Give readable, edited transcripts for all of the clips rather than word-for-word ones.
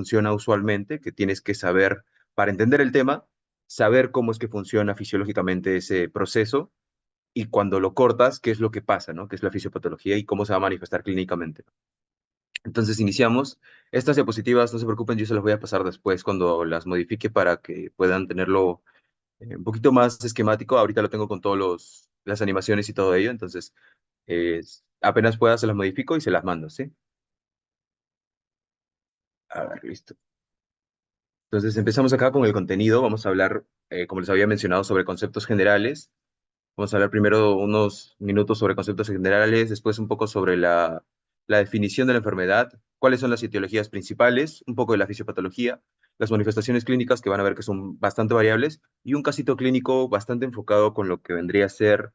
funciona usualmente, que tienes que saber, para entender el tema, saber cómo es que funciona fisiológicamente ese proceso y cuando lo cortas, qué es lo que pasa, ¿no? ¿Qué es la fisiopatología y cómo se va a manifestar clínicamente? Entonces iniciamos. Estas diapositivas, no se preocupen, yo se las voy a pasar después cuando las modifique para que puedan tenerlo un poquito más esquemático. Ahorita lo tengo con todos las animaciones y todo ello, entonces apenas pueda se las modifico y se las mando, ¿sí? A ver, listo. Entonces empezamos acá con el contenido. Vamos a hablar, como les había mencionado, sobre conceptos generales. Vamos a hablar primero unos minutos sobre conceptos generales, después un poco sobre la definición de la enfermedad, cuáles son las etiologías principales, un poco de la fisiopatología, las manifestaciones clínicas que van a ver que son bastante variables y un casito clínico bastante enfocado con lo que vendría a ser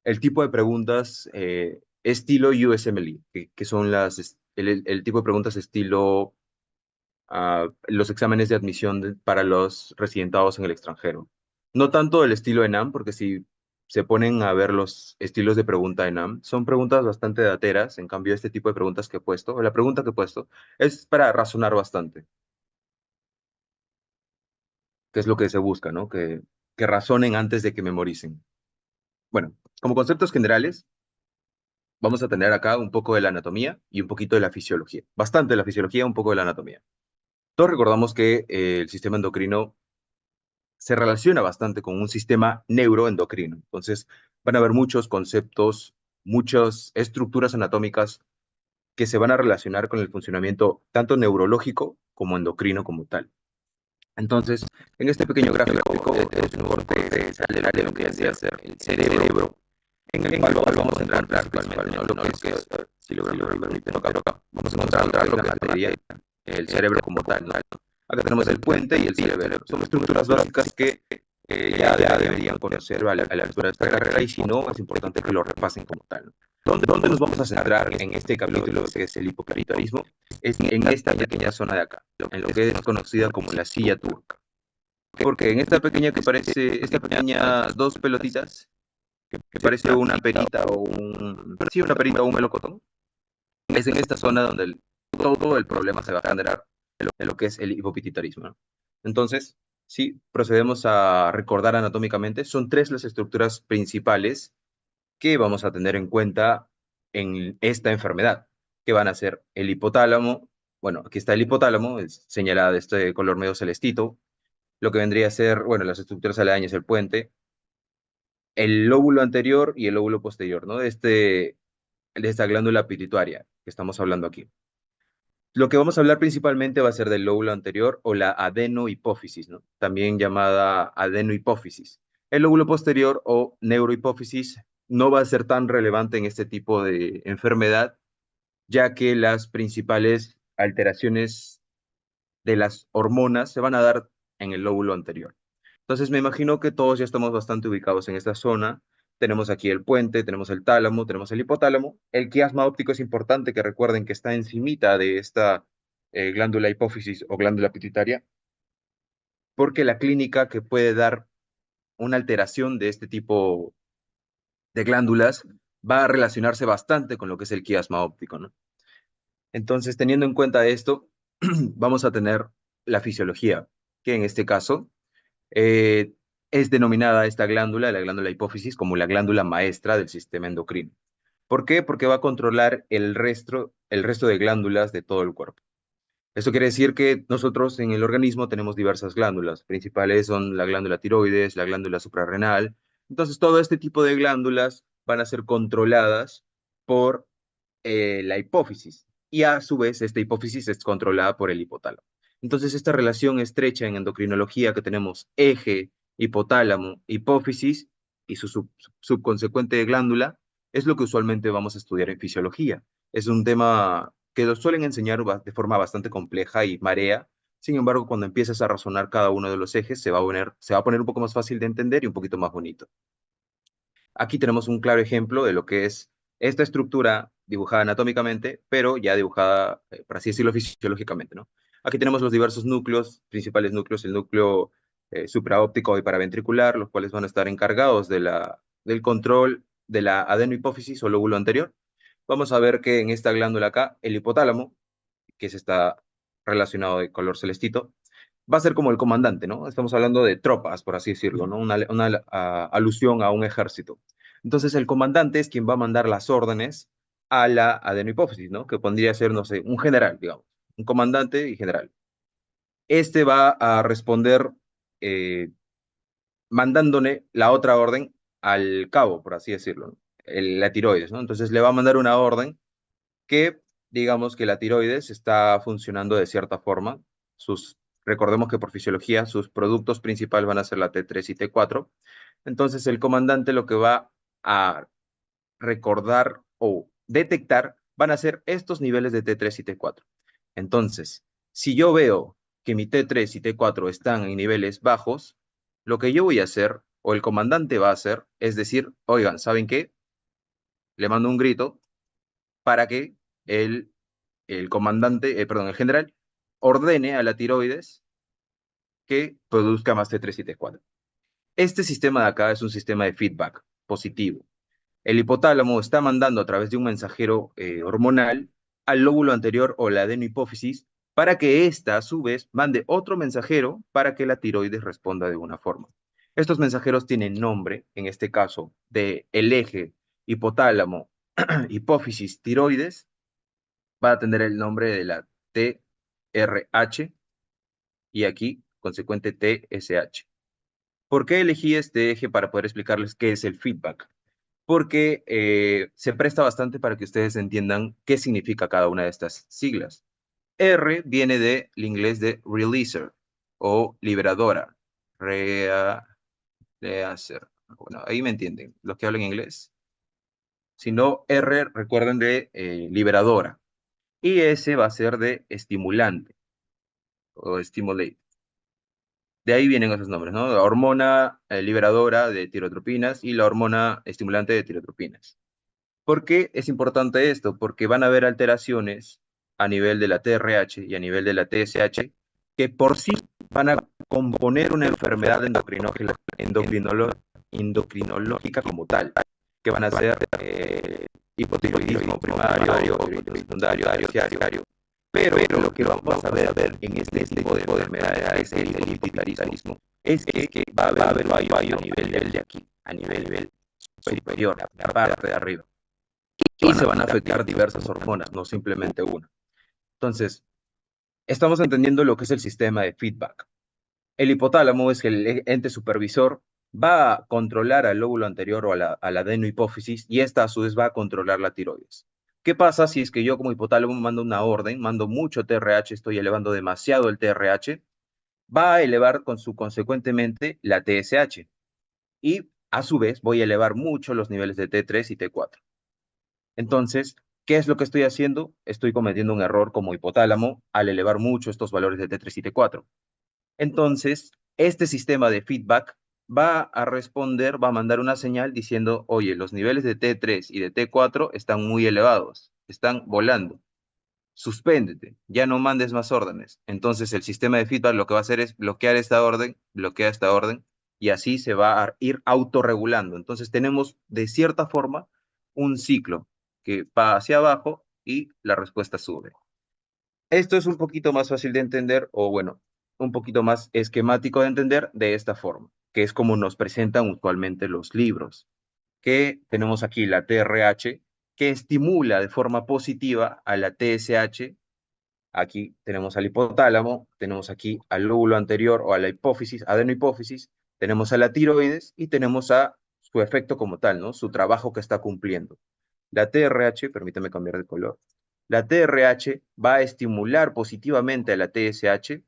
el tipo de preguntas estilo USMLE, que son el tipo de preguntas estilo los exámenes de admisión para los residentados en el extranjero. No tanto el estilo ENAM, porque si se ponen a ver los estilos de pregunta ENAM, son preguntas bastante dateras, en cambio este tipo de preguntas que he puesto, o la pregunta que he puesto, es para razonar bastante, que es lo que se busca, ¿no? Que razonen antes de que memoricen. Bueno, como conceptos generales, vamos a tener acá un poco de la anatomía y un poquito de la fisiología. Bastante de la fisiología, un poco de la anatomía. Todos recordamos que el sistema endocrino se relaciona bastante con un sistema neuroendocrino. Entonces, van a haber muchos conceptos, muchas estructuras anatómicas que se van a relacionar con el funcionamiento tanto neurológico como endocrino como tal. Entonces, en este pequeño gráfico es un corte general de lo que vendría a ser el cerebro, en el cual vamos a entrar principalmente, ¿no? Lo que es, si lo permiten, acá vamos a encontrar lo que es materia, el cerebro como tal, ¿no? Acá tenemos el puente y el cerebelo. Son estructuras básicas que ya deberían conocer a la altura de esta carrera y si no, es importante que lo repasen como tal, ¿no? ¿Dónde nos vamos a centrar en este capítulo que es el hipoparitarismo? Es en esta pequeña zona de acá, en lo que es conocida como la silla turca. Porque en esta pequeña que parece, esta pequeña dos pelotitas, que parece una perita o sí, una perita o un melocotón, es en esta zona donde todo el problema se va a generar en lo que es el hipopituitarismo, ¿no? Entonces, si procedemos a recordar anatómicamente, son tres las estructuras principales que vamos a tener en cuenta en esta enfermedad, que van a ser el hipotálamo. Bueno, aquí está el hipotálamo, es señalada de este color medio celestito, lo que vendría a ser, bueno, las estructuras aledañas, el puente, el lóbulo anterior y el lóbulo posterior, ¿no? De esta glándula pituitaria que estamos hablando aquí. Lo que vamos a hablar principalmente va a ser del lóbulo anterior o la adenohipófisis, ¿no? También llamada adenohipófisis. El lóbulo posterior o neurohipófisis no va a ser tan relevante en este tipo de enfermedad, ya que las principales alteraciones de las hormonas se van a dar en el lóbulo anterior. Entonces me imagino que todos ya estamos bastante ubicados en esta zona. Tenemos aquí el puente, tenemos el tálamo, tenemos el hipotálamo. El quiasma óptico es importante que recuerden que está encimita de esta glándula hipófisis o glándula pituitaria, porque la clínica que puede dar una alteración de este tipo de glándulas va a relacionarse bastante con lo que es el quiasma óptico, ¿no? Entonces, teniendo en cuenta esto, vamos a tener la fisiología, que en este caso eh, es denominada esta glándula, la glándula hipófisis, como la glándula maestra del sistema endocrino. ¿Por qué? Porque va a controlar el resto de glándulas de todo el cuerpo. Esto quiere decir que nosotros en el organismo tenemos diversas glándulas. Principales son la glándula tiroides, la glándula suprarrenal. Entonces, todo este tipo de glándulas van a ser controladas por la hipófisis. Y a su vez, esta hipófisis es controlada por el hipotálamo. Entonces, esta relación estrecha en endocrinología que tenemos eje, hipotálamo, hipófisis y su subconsecuente glándula, es lo que usualmente vamos a estudiar en fisiología. Es un tema que lo suelen enseñar de forma bastante compleja y marea. Sin embargo, cuando empiezas a razonar cada uno de los ejes, se va a poner un poco más fácil de entender y un poquito más bonito. Aquí tenemos un claro ejemplo de lo que es esta estructura dibujada anatómicamente, pero ya dibujada, por así decirlo, fisiológicamente, ¿no? Aquí tenemos los diversos núcleos, principales núcleos, el núcleo supraóptico y paraventricular, los cuales van a estar encargados del control de la adenohipófisis o lóbulo anterior. Vamos a ver que en esta glándula acá, el hipotálamo, que es esta relacionado de color celestito, va a ser como el comandante, ¿no? Estamos hablando de tropas, por así decirlo, ¿no? Una alusión a un ejército. Entonces, el comandante es quien va a mandar las órdenes a la adenohipófisis, ¿no? Que podría ser, no sé, un general, digamos, un comandante y general. Este va a responder eh, mandándole la otra orden al cabo, por así decirlo, ¿no? La tiroides, ¿no? Entonces le va a mandar una orden que, digamos que la tiroides está funcionando de cierta forma. Recordemos que por fisiología sus productos principales van a ser la T3 y T4. Entonces el comandante lo que va a recordar o detectar van a ser estos niveles de T3 y T4. Entonces, si yo veo que mi T3 y T4 están en niveles bajos, lo que yo voy a hacer, o el comandante va a hacer, es decir, oigan, ¿saben qué? Le mando un grito para que el comandante, perdón, el general, ordene a la tiroides que produzca más T3 y T4. Este sistema de acá es un sistema de feedback positivo. El hipotálamo está mandando a través de un mensajero hormonal al lóbulo anterior o la adenohipófisis para que ésta, a su vez, mande otro mensajero para que la tiroides responda de una forma. Estos mensajeros tienen nombre, en este caso, de el eje hipotálamo, hipófisis, tiroides, va a tener el nombre de la TRH y aquí, consecuente TSH. ¿Por qué elegí este eje para poder explicarles qué es el feedback? Porque se presta bastante para que ustedes entiendan qué significa cada una de estas siglas. R viene del inglés de releaser o liberadora. Reacer. Bueno, ahí me entienden, los que hablan inglés. Si no, R, recuerden de liberadora. Y S va a ser de estimulante o stimulate. De ahí vienen esos nombres, ¿no? La hormona liberadora de tirotropinas y la hormona estimulante de tirotropinas. ¿Por qué es importante esto? Porque van a haber alteraciones a nivel de la TRH y a nivel de la TSH que por sí van a componer una enfermedad endocrinológica como tal, que van a ser hipotiroidismo primario, hipotiroidismo secundario, terciario. Pero lo que vamos a ver en este tipo de enfermedades, el hipotiroidismo, es que va a haber fallo a nivel de aquí, a nivel superior, la parte de arriba. Y se van a afectar diversas hormonas, no simplemente una. Entonces, estamos entendiendo lo que es el sistema de feedback. El hipotálamo es el ente supervisor, va a controlar al lóbulo anterior o a la adenohipófisis y esta a su vez va a controlar la tiroides. ¿Qué pasa si es que yo como hipotálamo mando una orden, mando mucho TRH, estoy elevando demasiado el TRH, va a elevar consecuentemente la TSH y a su vez voy a elevar mucho los niveles de T3 y T4. Entonces, ¿qué es lo que estoy haciendo? Estoy cometiendo un error como hipotálamo al elevar mucho estos valores de T3 y T4. Entonces, este sistema de feedback va a responder, va a mandar una señal diciendo, oye, los niveles de T3 y de T4 están muy elevados, están volando, suspéndete, ya no mandes más órdenes. Entonces, el sistema de feedback lo que va a hacer es bloquear esta orden, bloquea esta orden, y así se va a ir autorregulando. Entonces, tenemos de cierta forma un ciclo que va hacia abajo y la respuesta sube. Esto es un poquito más fácil de entender, o bueno, un poquito más esquemático de entender de esta forma, que es como nos presentan usualmente los libros, que tenemos aquí la TRH, que estimula de forma positiva a la TSH. Aquí tenemos al hipotálamo, tenemos aquí al lóbulo anterior o a la hipófisis, adenohipófisis, tenemos a la tiroides y tenemos a su efecto como tal, ¿no? Su trabajo que está cumpliendo. La TRH, permítame cambiar de color. La TRH va a estimular positivamente a la TSH,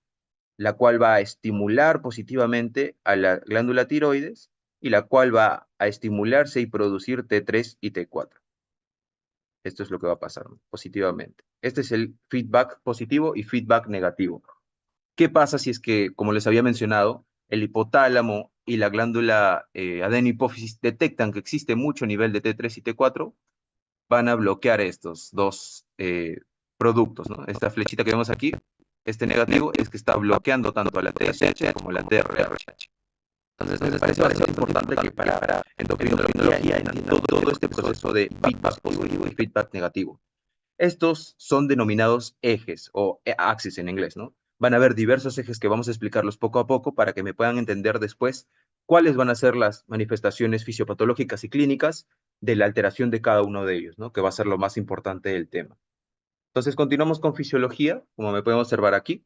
la cual va a estimular positivamente a la glándula tiroides y la cual va a estimularse y producir T3 y T4. Esto es lo que va a pasar, ¿no? Positivamente. Este es el feedback positivo y feedback negativo. ¿Qué pasa si es que, como les había mencionado, el hipotálamo y la glándula adenohipófisis detectan que existe mucho nivel de T3 y T4? Van a bloquear estos dos productos, ¿no? Esta flechita que vemos aquí, este negativo, es que está bloqueando tanto a la TSH como la TRH. Entonces, me parece bastante importante que para endocrinología entiendan todo este proceso de feedback positivo y feedback negativo. Estos son denominados ejes o axis en inglés, ¿no? Van a haber diversos ejes que vamos a explicarlos poco a poco para que me puedan entender después cuáles van a ser las manifestaciones fisiopatológicas y clínicas de la alteración de cada uno de ellos, ¿no? Que va a ser lo más importante del tema. Entonces, continuamos con fisiología, como me pueden observar aquí.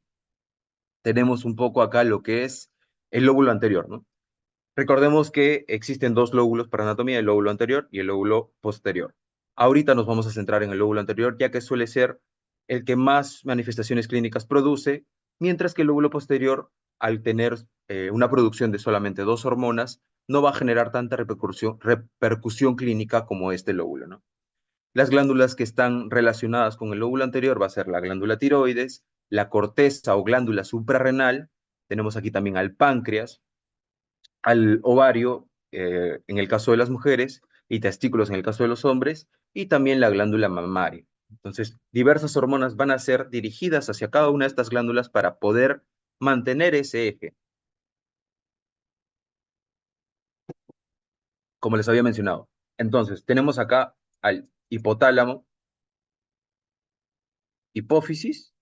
Tenemos un poco acá lo que es el lóbulo anterior, ¿no? Recordemos que existen dos lóbulos para anatomía, el lóbulo anterior y el lóbulo posterior. Ahorita nos vamos a centrar en el lóbulo anterior, ya que suele ser el que más manifestaciones clínicas produce, mientras que el lóbulo posterior, al tener una producción de solamente dos hormonas, no va a generar tanta repercusión clínica como este lóbulo, ¿no? Las glándulas que están relacionadas con el lóbulo anterior va a ser la glándula tiroides, la corteza o glándula suprarrenal, tenemos aquí también al páncreas, al ovario, en el caso de las mujeres, y testículos en el caso de los hombres, y también la glándula mamaria. Entonces, diversas hormonas van a ser dirigidas hacia cada una de estas glándulas para poder mantener ese eje, como les había mencionado. Entonces, tenemos acá al hipotálamo, hipófisis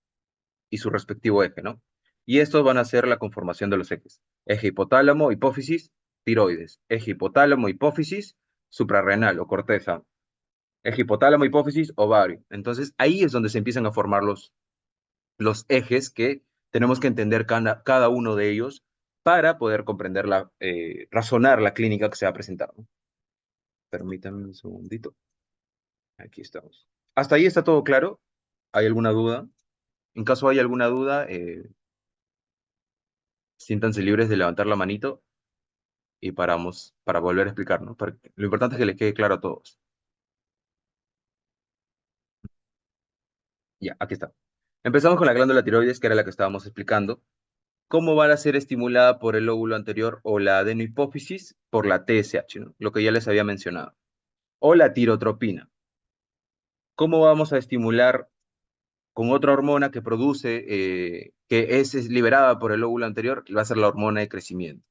y su respectivo eje, ¿no? Y estos van a ser la conformación de los ejes. Eje hipotálamo, hipófisis, tiroides. Eje hipotálamo, hipófisis, suprarrenal o corteza. Eje hipotálamo, hipófisis, ovario. Entonces, ahí es donde se empiezan a formar los ejes que tenemos que entender cada uno de ellos para poder comprender razonar la clínica que se va a presentar, ¿no? Permítanme un segundito. Aquí estamos. ¿Hasta ahí está todo claro? ¿Hay alguna duda? En caso hay alguna duda, siéntanse libres de levantar la manito y paramos para volver a explicar, ¿no? Lo importante es que les quede claro a todos. Ya, aquí está. Empezamos con la glándula tiroides, que era la que estábamos explicando. ¿Cómo va a ser estimulada por el lóbulo anterior o la adenohipófisis? Por la TSH, ¿no? Lo que ya les había mencionado. O la tirotropina. ¿Cómo vamos a estimular con otra hormona que produce, es liberada por el lóbulo anterior? Va a ser la hormona de crecimiento.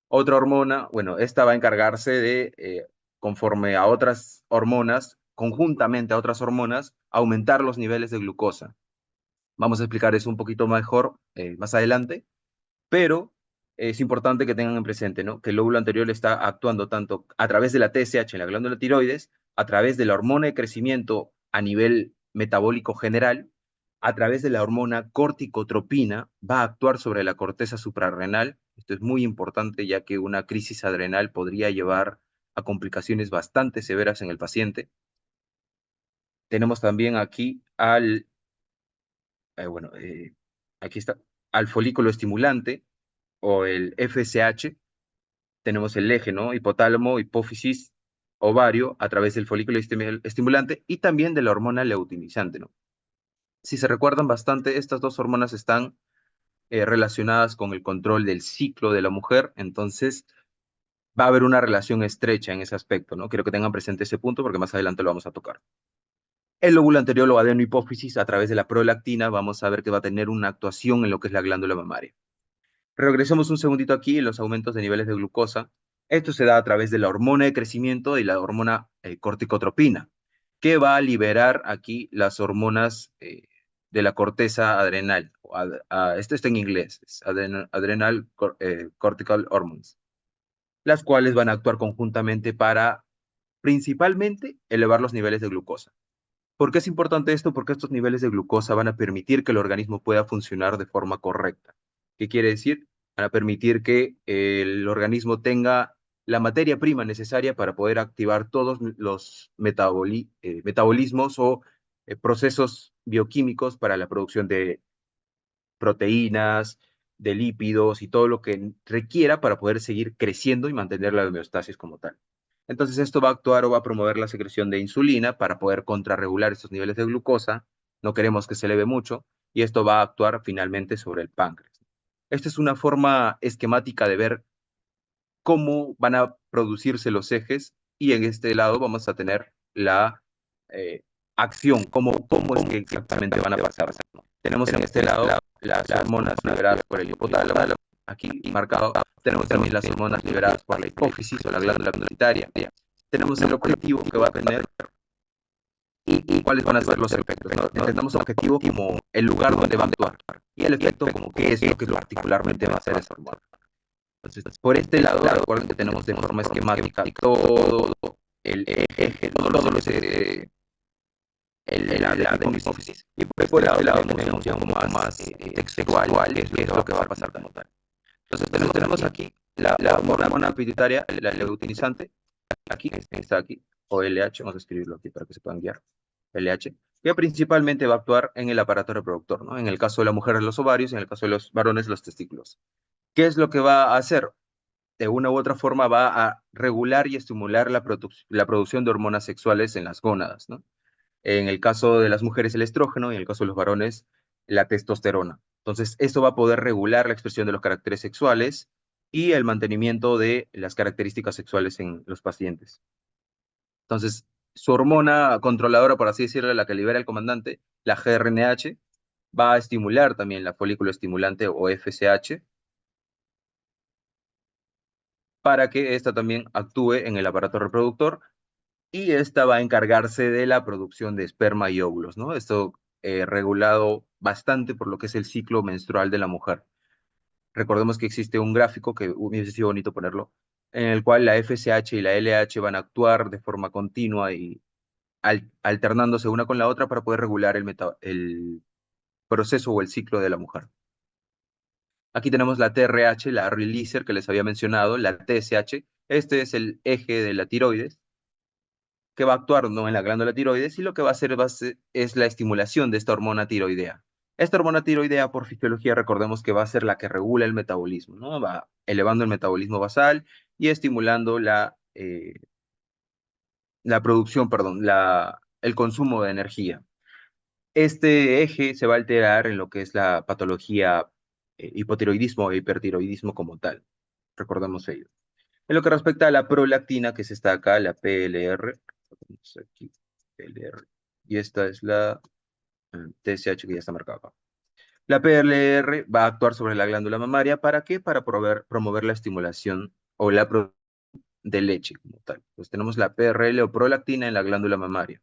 Otra hormona, bueno, esta va a encargarse de, conforme a otras hormonas, conjuntamente a otras hormonas, aumentar los niveles de glucosa. Vamos a explicar eso un poquito mejor más adelante, pero es importante que tengan en presente, ¿no? Que el lóbulo anterior está actuando tanto a través de la TSH en la glándula tiroides, a través de la hormona de crecimiento a nivel metabólico general, a través de la hormona corticotropina, va a actuar sobre la corteza suprarrenal. Esto es muy importante ya que una crisis adrenal podría llevar a complicaciones bastante severas en el paciente. Tenemos también aquí bueno, aquí está, al folículo estimulante o el FSH. Tenemos el eje, ¿no? Hipotálamo, hipófisis, ovario, a través del folículo estimulante y también de la hormona leutinizante, ¿no? Si se recuerdan bastante, estas dos hormonas están relacionadas con el control del ciclo de la mujer, entonces va a haber una relación estrecha en ese aspecto, ¿no? Quiero que tengan presente ese punto porque más adelante lo vamos a tocar. El lóbulo anterior o adenohipófisis, a través de la prolactina, vamos a ver que va a tener una actuación en lo que es la glándula mamaria. Regresemos un segundito aquí en los aumentos de niveles de glucosa. Esto se da a través de la hormona de crecimiento y la hormona corticotropina, que va a liberar aquí las hormonas de la corteza adrenal. Esto está en inglés, es adrenal cortical hormones, las cuales van a actuar conjuntamente para principalmente elevar los niveles de glucosa. ¿Por qué es importante esto? Porque estos niveles de glucosa van a permitir que el organismo pueda funcionar de forma correcta. ¿Qué quiere decir? Van a permitir que el organismo tenga la materia prima necesaria para poder activar todos los metabolismos o procesos bioquímicos para la producción de proteínas, de lípidos y todo lo que requiera para poder seguir creciendo y mantener la homeostasis como tal. Entonces esto va a actuar o va a promover la secreción de insulina para poder contrarregular estos niveles de glucosa. No queremos que se eleve mucho y esto va a actuar finalmente sobre el páncreas. Esta es una forma esquemática de ver cómo van a producirse los ejes y en este lado vamos a tener la acción, cómo es que exactamente van a pasar. Tenemos en este lado las hormonas liberadas por el hipotálamo, aquí marcado. Tenemos también las hormonas liberadas por la hipófisis o la glándula pituitaria. Tenemos el objetivo que va a tener y y cuáles van a ser los efectos, ¿no? Entendamos objetivo como el lugar donde va a actuar y el efecto como qué es lo que particularmente va a hacer esa hormona. Entonces, por este lado, recuerden que tenemos de forma esquemática todo el eje, no solo es la de hipófisis. Y por este lado tenemos ya un poco más textual, qué es lo que va a pasar como tal. Entonces tenemos aquí la hormona pituitaria, la luteinizante, aquí, está aquí, o LH, vamos a escribirlo aquí para que se puedan guiar, LH, que principalmente va a actuar en el aparato reproductor, ¿no? En el caso de la mujer, los ovarios, en el caso de los varones, los testículos. ¿Qué es lo que va a hacer? De una u otra forma va a regular y estimular la producción de hormonas sexuales en las gónadas, ¿no? En el caso de las mujeres el estrógeno y en el caso de los varones la testosterona. Entonces, esto va a poder regular la expresión de los caracteres sexuales y el mantenimiento de las características sexuales en los pacientes. Entonces, su hormona controladora, por así decirlo, la que libera el comandante, la GRNH, va a estimular también la folículo estimulante o FSH para que ésta también actúe en el aparato reproductor y esta va a encargarse de la producción de esperma y óvulos, ¿no? Esto regulado bastante por lo que es el ciclo menstrual de la mujer. Recordemos que existe un gráfico, que hubiese sido bonito ponerlo, en el cual la FSH y la LH van a actuar de forma continua y alternándose una con la otra para poder regular el proceso o el ciclo de la mujer. Aquí tenemos la TRH, la releaser que les había mencionado, la TSH. Este es el eje de la tiroides, que va a actuar, ¿no?, en la glándula tiroides y lo que va a hacer es la estimulación de esta hormona tiroidea. Esta hormona tiroidea, por fisiología, recordemos que va a ser la que regula el metabolismo, ¿no? Va elevando el metabolismo basal y estimulando la producción, perdón, el consumo de energía. Este eje se va a alterar en lo que es la patología hipotiroidismo o hipertiroidismo como tal. Recordemos ello. En lo que respecta a la prolactina, que es esta acá, la PLR, aquí, PLR, y esta es la TSH que ya está marcada acá. La PLR va a actuar sobre la glándula mamaria, ¿para qué? Para promover la estimulación o la producción de leche como tal. Entonces tenemos la PRL o prolactina en la glándula mamaria.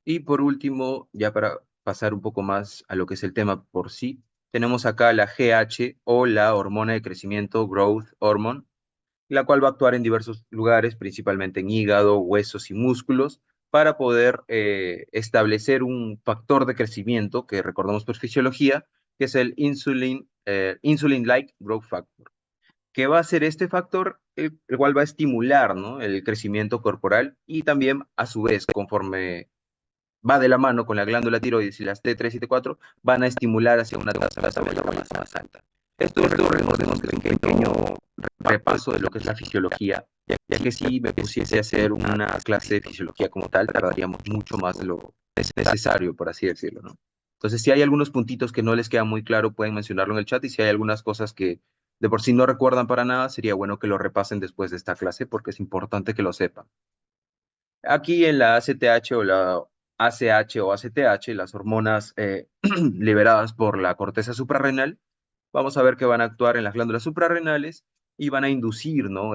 Y por último, ya para pasar un poco más a lo que es el tema por sí, tenemos acá la GH o la hormona de crecimiento, Growth Hormone, la cual va a actuar en diversos lugares, principalmente en hígado, huesos y músculos, para poder establecer un factor de crecimiento que recordamos por fisiología, que es el insulin-like growth factor. ¿Qué va a hacer este factor? El cual va a estimular, ¿no?, el crecimiento corporal y también, a su vez, conforme va de la mano con la glándula tiroides y las T3 y T4, van a estimular hacia una tasa metabólica más alta. Esto recordemos que es un pequeño repaso de lo que es la fisiología, ya que si me pusiese a hacer una clase de fisiología como tal, tardaríamos mucho más de lo necesario, por así decirlo, ¿no? Entonces, si hay algunos puntitos que no les queda muy claro, pueden mencionarlo en el chat, y si hay algunas cosas que de por sí no recuerdan para nada, sería bueno que lo repasen después de esta clase, porque es importante que lo sepan. Aquí en la ACTH o la ACH o ACTH, las hormonas liberadas por la corteza suprarrenal, vamos a ver que van a actuar en las glándulas suprarrenales y van a inducir, ¿no?,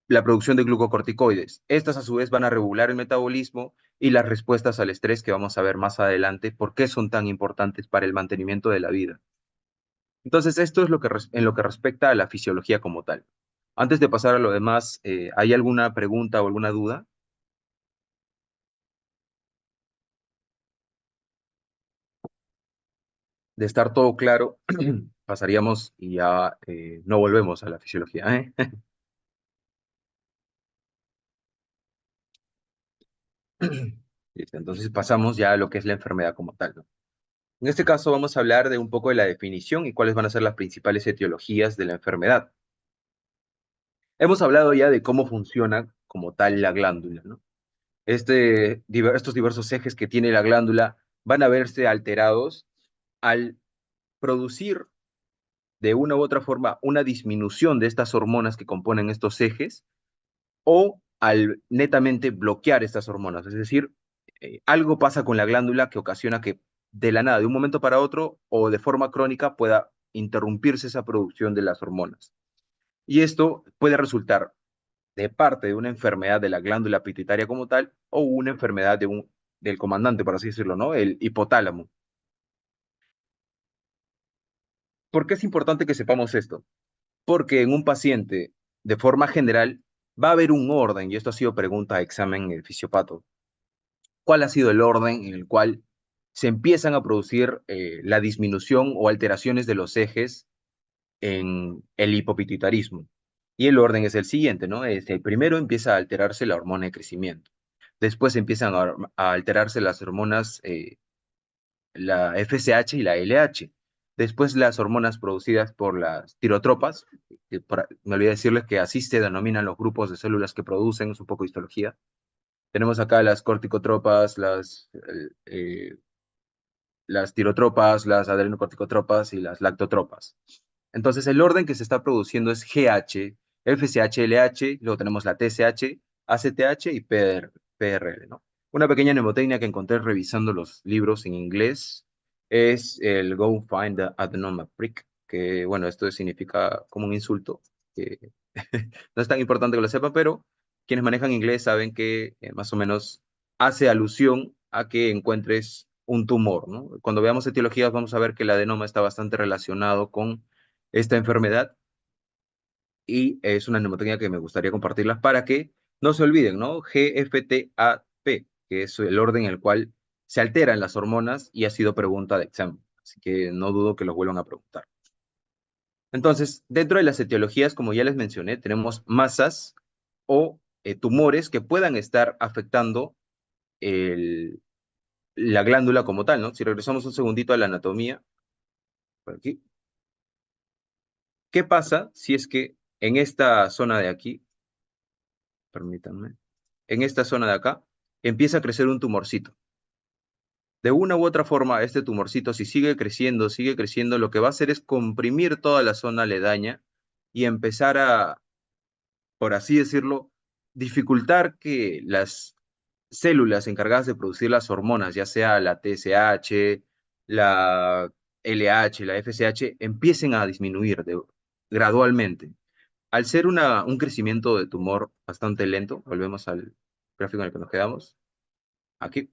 la producción de glucocorticoides. Estas a su vez van a regular el metabolismo y las respuestas al estrés, que vamos a ver más adelante por qué son tan importantes para el mantenimiento de la vida. Entonces, esto es en lo que respecta a la fisiología como tal. Antes de pasar a lo demás, ¿hay alguna pregunta o alguna duda? De estar todo claro, pasaríamos y ya no volvemos a la fisiología, ¿eh? Listo, entonces pasamos ya a lo que es la enfermedad como tal, ¿no? En este caso vamos a hablar de un poco de la definición y cuáles van a ser las principales etiologías de la enfermedad. Hemos hablado ya de cómo funciona como tal la glándula, ¿no? Estos diversos ejes que tiene la glándula van a verse alterados al producir de una u otra forma una disminución de estas hormonas que componen estos ejes, o al netamente bloquear estas hormonas. Es decir, algo pasa con la glándula que ocasiona que de la nada, de un momento para otro o de forma crónica, pueda interrumpirse esa producción de las hormonas. Y esto puede resultar de parte de una enfermedad de la glándula pituitaria como tal o una enfermedad del comandante, por así decirlo, ¿no? El hipotálamo. ¿Por qué es importante que sepamos esto? Porque en un paciente, de forma general, va a haber un orden, y esto ha sido pregunta de examen en el fisiopato. ¿Cuál ha sido el orden en el cual se empiezan a producir la disminución o alteraciones de los ejes en el hipopituitarismo? Y el orden es el siguiente, ¿no? Primero empieza a alterarse la hormona de crecimiento. Después empiezan a alterarse las hormonas, la FSH y la LH. Después las hormonas producidas por las tirotropas, me olvidé decirles que así se denominan los grupos de células que producen, es un poco de histología. Tenemos acá las corticotropas, las tirotropas, las adrenocorticotropas y las lactotropas. Entonces, el orden que se está produciendo es GH, FSH, LH, luego tenemos la TSH, ACTH y PRL, ¿no? Una pequeña mnemotecnia que encontré revisando los libros en inglés es el Go Find the Adenoma Prick, que, bueno, esto significa como un insulto, que no es tan importante que lo sepan, pero quienes manejan inglés saben que más o menos hace alusión a que encuentres un tumor, ¿no? Cuando veamos etiologías vamos a ver que el adenoma está bastante relacionado con esta enfermedad y es una mnemotecnia que me gustaría compartirlas para que no se olviden, ¿no? GFTAP, que es el orden en el cual se alteran las hormonas y ha sido pregunta de examen, así que no dudo que los vuelvan a preguntar. Entonces, dentro de las etiologías, como ya les mencioné, tenemos masas o tumores que puedan estar afectando el, la glándula como tal, ¿no? Si regresamos un segundito a la anatomía, por aquí, ¿qué pasa si es que en esta zona de aquí, permítanme, en esta zona de acá, empieza a crecer un tumorcito? De una u otra forma, este tumorcito, si sigue creciendo, lo que va a hacer es comprimir toda la zona aledaña y empezar a, por así decirlo, dificultar que las células encargadas de producir las hormonas, ya sea la TSH, la LH, la FSH, empiecen a disminuir gradualmente. Al ser un crecimiento de tumor bastante lento, volvemos al gráfico en el que nos quedamos, aquí,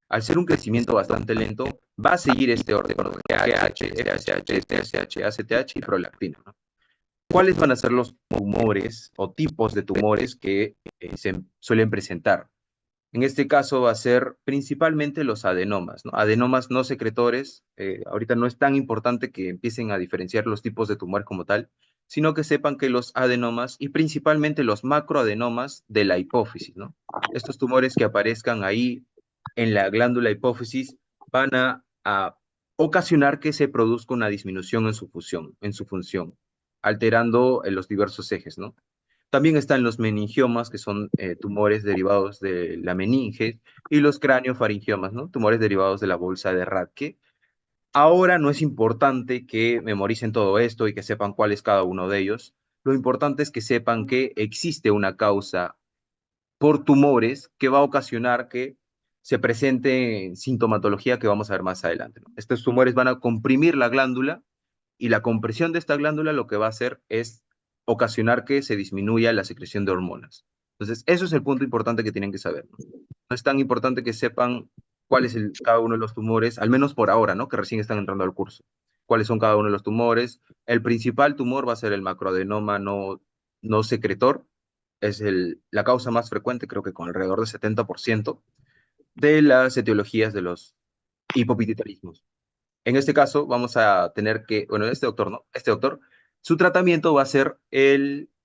al ser un crecimiento bastante lento, va a seguir este orden, ¿no? GH, FSH, TSH, ACTH y prolactina, ¿no? ¿Cuáles van a ser los tumores o tipos de tumores que se suelen presentar? En este caso va a ser principalmente los adenomas, ¿no? Adenomas no secretores. Ahorita no es tan importante que empiecen a diferenciar los tipos de tumor como tal, sino que sepan que los adenomas y principalmente los macroadenomas de la hipófisis, ¿no? Estos tumores que aparezcan ahí en la glándula hipófisis van a ocasionar que se produzca una disminución en su función, alterando los diversos ejes, ¿no? También están los meningiomas, que son tumores derivados de la meninge, y los craneofaringiomas, ¿no? Tumores derivados de la bolsa de Rathke. Ahora no es importante que memoricen todo esto y que sepan cuál es cada uno de ellos. Lo importante es que sepan que existe una causa por tumores que va a ocasionar que se presente sintomatología que vamos a ver más adelante, ¿no? Estos tumores van a comprimir la glándula y la compresión de esta glándula lo que va a hacer es ocasionar que se disminuya la secreción de hormonas. Entonces, eso es el punto importante que tienen que saber, ¿no? No es tan importante que sepan cuál es cada uno de los tumores, al menos por ahora, ¿no? Que recién están entrando al curso. Cuáles son cada uno de los tumores. El principal tumor va a ser el macroadenoma no secretor. Es la causa más frecuente, creo que con alrededor del 70% de las etiologías de los hipopituitarismos. En este caso, vamos a tener que, bueno, este doctor, ¿no? Este doctor, su tratamiento va a ser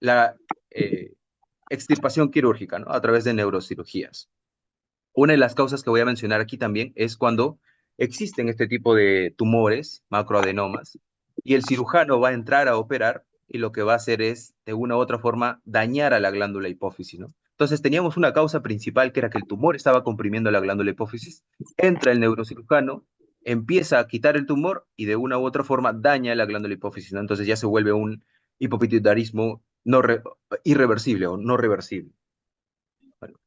la eh, extirpación quirúrgica, ¿no? A través de neurocirugías. Una de las causas que voy a mencionar aquí también es cuando existen este tipo de tumores, macroadenomas, y el cirujano va a entrar a operar y lo que va a hacer es, de una u otra forma, dañar a la glándula hipófisis, ¿no? Entonces teníamos una causa principal que era que el tumor estaba comprimiendo la glándula hipófisis, entra el neurocirujano, empieza a quitar el tumor y de una u otra forma daña la glándula hipófisis, ¿no? Entonces ya se vuelve un hipopituitarismo irreversible o no reversible. Bueno,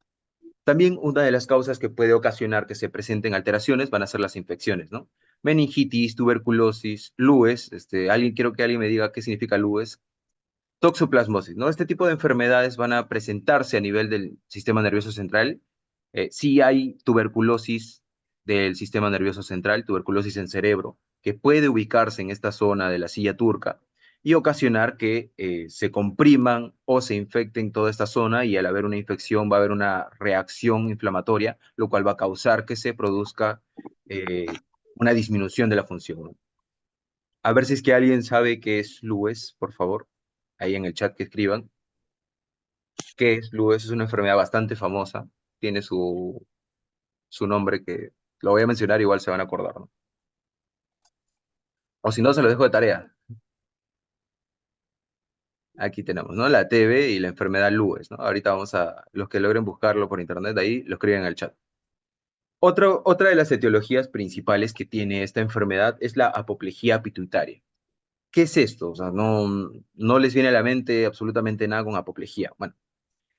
también una de las causas que puede ocasionar que se presenten alteraciones van a ser las infecciones, ¿no? Meningitis, tuberculosis, LUES, quiero que alguien me diga qué significa LUES. Toxoplasmosis, ¿no? Este tipo de enfermedades van a presentarse a nivel del sistema nervioso central. Sí hay tuberculosis del sistema nervioso central, tuberculosis en cerebro, que puede ubicarse en esta zona de la silla turca y ocasionar que se compriman o se infecten toda esta zona y al haber una infección va a haber una reacción inflamatoria, lo cual va a causar que se produzca una disminución de la función, ¿no? A ver si es que alguien sabe qué es Lues, por favor, ahí en el chat que escriban. ¿Qué es Lues? Es una enfermedad bastante famosa, tiene su nombre que lo voy a mencionar, igual se van a acordar, ¿no? O si no, se lo dejo de tarea. Aquí tenemos, ¿no? La TB y la enfermedad Lues, ¿no? Ahorita vamos a, los que logren buscarlo por internet, ahí lo escriben en el chat. Otra de las etiologías principales que tiene esta enfermedad es la apoplejía pituitaria. ¿Qué es esto? O sea, no les viene a la mente absolutamente nada con apoplejía. Bueno,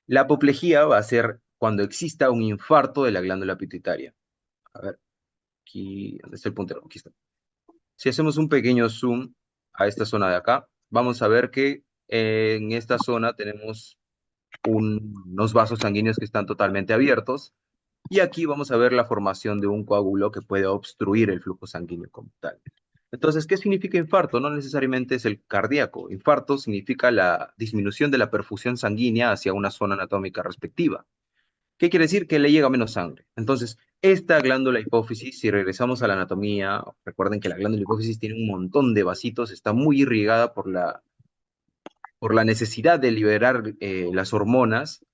la apoplejía va a ser cuando exista un infarto de la glándula pituitaria. A ver, aquí, ¿dónde está el puntero? Aquí está. Si hacemos un pequeño zoom a esta zona de acá, vamos a ver que en esta zona tenemos unos vasos sanguíneos que están totalmente abiertos y aquí vamos a ver la formación de un coágulo que puede obstruir el flujo sanguíneo como tal. Entonces, ¿qué significa infarto? No necesariamente es el cardíaco. Infarto significa la disminución de la perfusión sanguínea hacia una zona anatómica respectiva. ¿Qué quiere decir? Que le llega menos sangre. Entonces, esta glándula hipófisis, si regresamos a la anatomía, recuerden que la glándula hipófisis tiene un montón de vasitos, está muy irrigada por la necesidad de liberar las hormonas.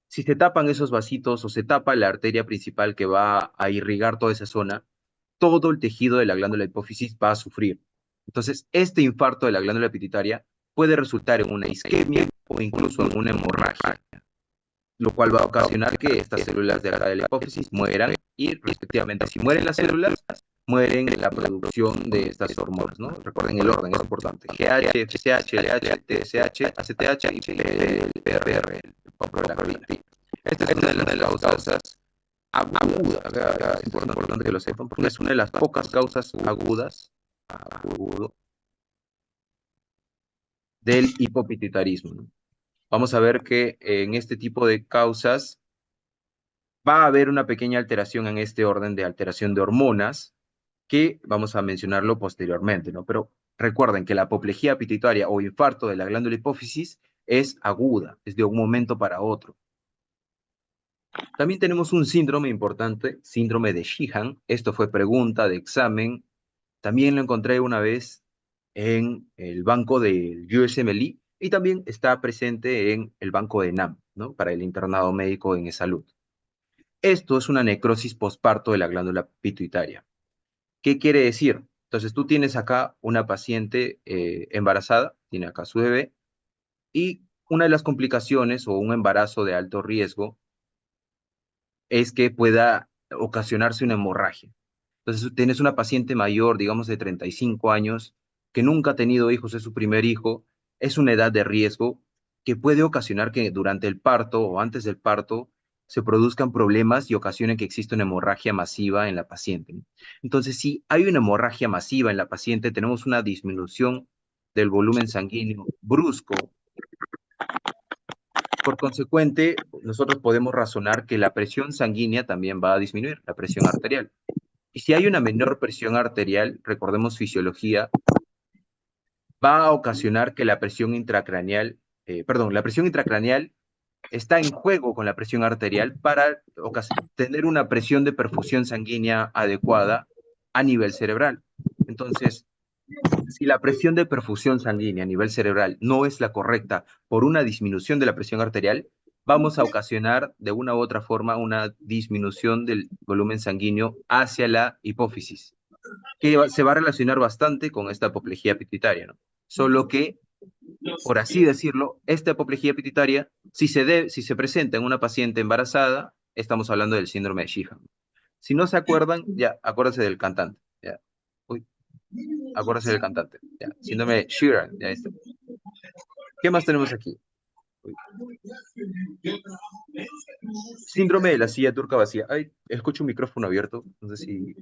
Si se tapan esos vasitos o se tapa la arteria principal que va a irrigar toda esa zona, todo el tejido de la glándula hipófisis va a sufrir. Entonces, este infarto de la glándula pituitaria puede resultar en una isquemia o incluso en una hemorragia, lo cual va a ocasionar que estas células de acá de la hipófisis mueran y respectivamente si mueren las células, mueren la producción de estas hormonas, ¿no? Recuerden el orden, es importante. GH, FSH, LH, TSH, ACTH y el PRR, el prolactina. Esta es una de las causas agudas, acá es importante que lo sepan, porque es una de las pocas causas agudas del hipopituitarismo, ¿no? Vamos a ver que en este tipo de causas va a haber una pequeña alteración en este orden de alteración de hormonas, que vamos a mencionarlo posteriormente, ¿no? Pero recuerden que la apoplejía pituitaria o infarto de la glándula hipófisis es aguda, es de un momento para otro. También tenemos un síndrome importante, síndrome de Sheehan. Esto fue pregunta de examen. También lo encontré una vez en el banco del USMLE y también está presente en el banco de NAM, ¿no? Para el internado médico en salud. Esto es una necrosis postparto de la glándula pituitaria. ¿Qué quiere decir? Entonces tú tienes acá una paciente embarazada, tiene acá su bebé, y una de las complicaciones o un embarazo de alto riesgo es que pueda ocasionarse una hemorragia. Entonces tienes una paciente mayor, digamos de 35 años, que nunca ha tenido hijos, es su primer hijo, es una edad de riesgo que puede ocasionar que durante el parto o antes del parto se produzcan problemas y ocasionen que exista una hemorragia masiva en la paciente, ¿no? Entonces, si hay una hemorragia masiva en la paciente, tenemos una disminución del volumen sanguíneo brusco. Por consecuente, nosotros podemos razonar que la presión sanguínea también va a disminuir, la presión arterial. Y si hay una menor presión arterial, recordemos fisiología, va a ocasionar que la presión intracraneal, la presión intracraneal está en juego con la presión arterial para tener una presión de perfusión sanguínea adecuada a nivel cerebral. Entonces, si la presión de perfusión sanguínea a nivel cerebral no es la correcta por una disminución de la presión arterial, vamos a ocasionar de una u otra forma una disminución del volumen sanguíneo hacia la hipófisis, que se va a relacionar bastante con esta apoplejía pituitaria, ¿no? Solo que, por así decirlo, esta apoplejía pituitaria, si se presenta en una paciente embarazada, estamos hablando del síndrome de Sheehan. Si no se acuerdan, ya, acuérdense del cantante, ya. Uy, acuérdense del cantante, ya. Síndrome de Sheeran, ya está. ¿Qué más tenemos aquí? Uy. Síndrome de la silla turca vacía. Ay, escucho un micrófono abierto, no sé si...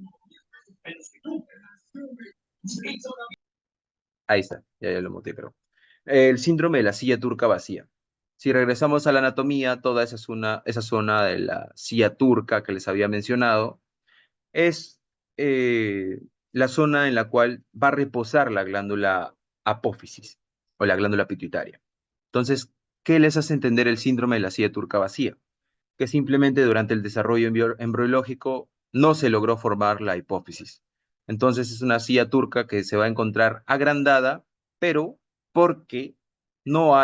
Ahí está, ya lo muteé, pero... El síndrome de la silla turca vacía. Si regresamos a la anatomía, toda esa zona de la silla turca que les había mencionado es la zona en la cual va a reposar la glándula apófisis o la glándula pituitaria. Entonces, ¿qué les hace entender el síndrome de la silla turca vacía? Que simplemente durante el desarrollo embriológico no se logró formar la hipófisis. Entonces es una silla turca que se va a encontrar agrandada, pero porque no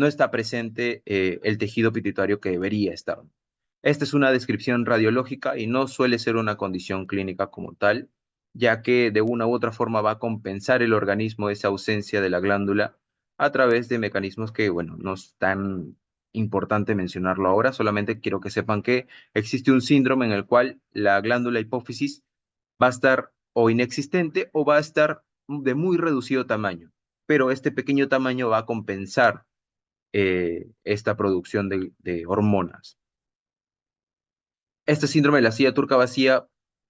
está presente el tejido pituitario que debería estar. Esta es una descripción radiológica y no suele ser una condición clínica como tal, ya que de una u otra forma va a compensar el organismo esa ausencia de la glándula a través de mecanismos que, bueno, no están importante mencionarlo ahora, solamente quiero que sepan que existe un síndrome en el cual la glándula hipófisis va a estar o inexistente o va a estar de muy reducido tamaño, pero este pequeño tamaño va a compensar esta producción de hormonas. Este síndrome de la silla turca vacía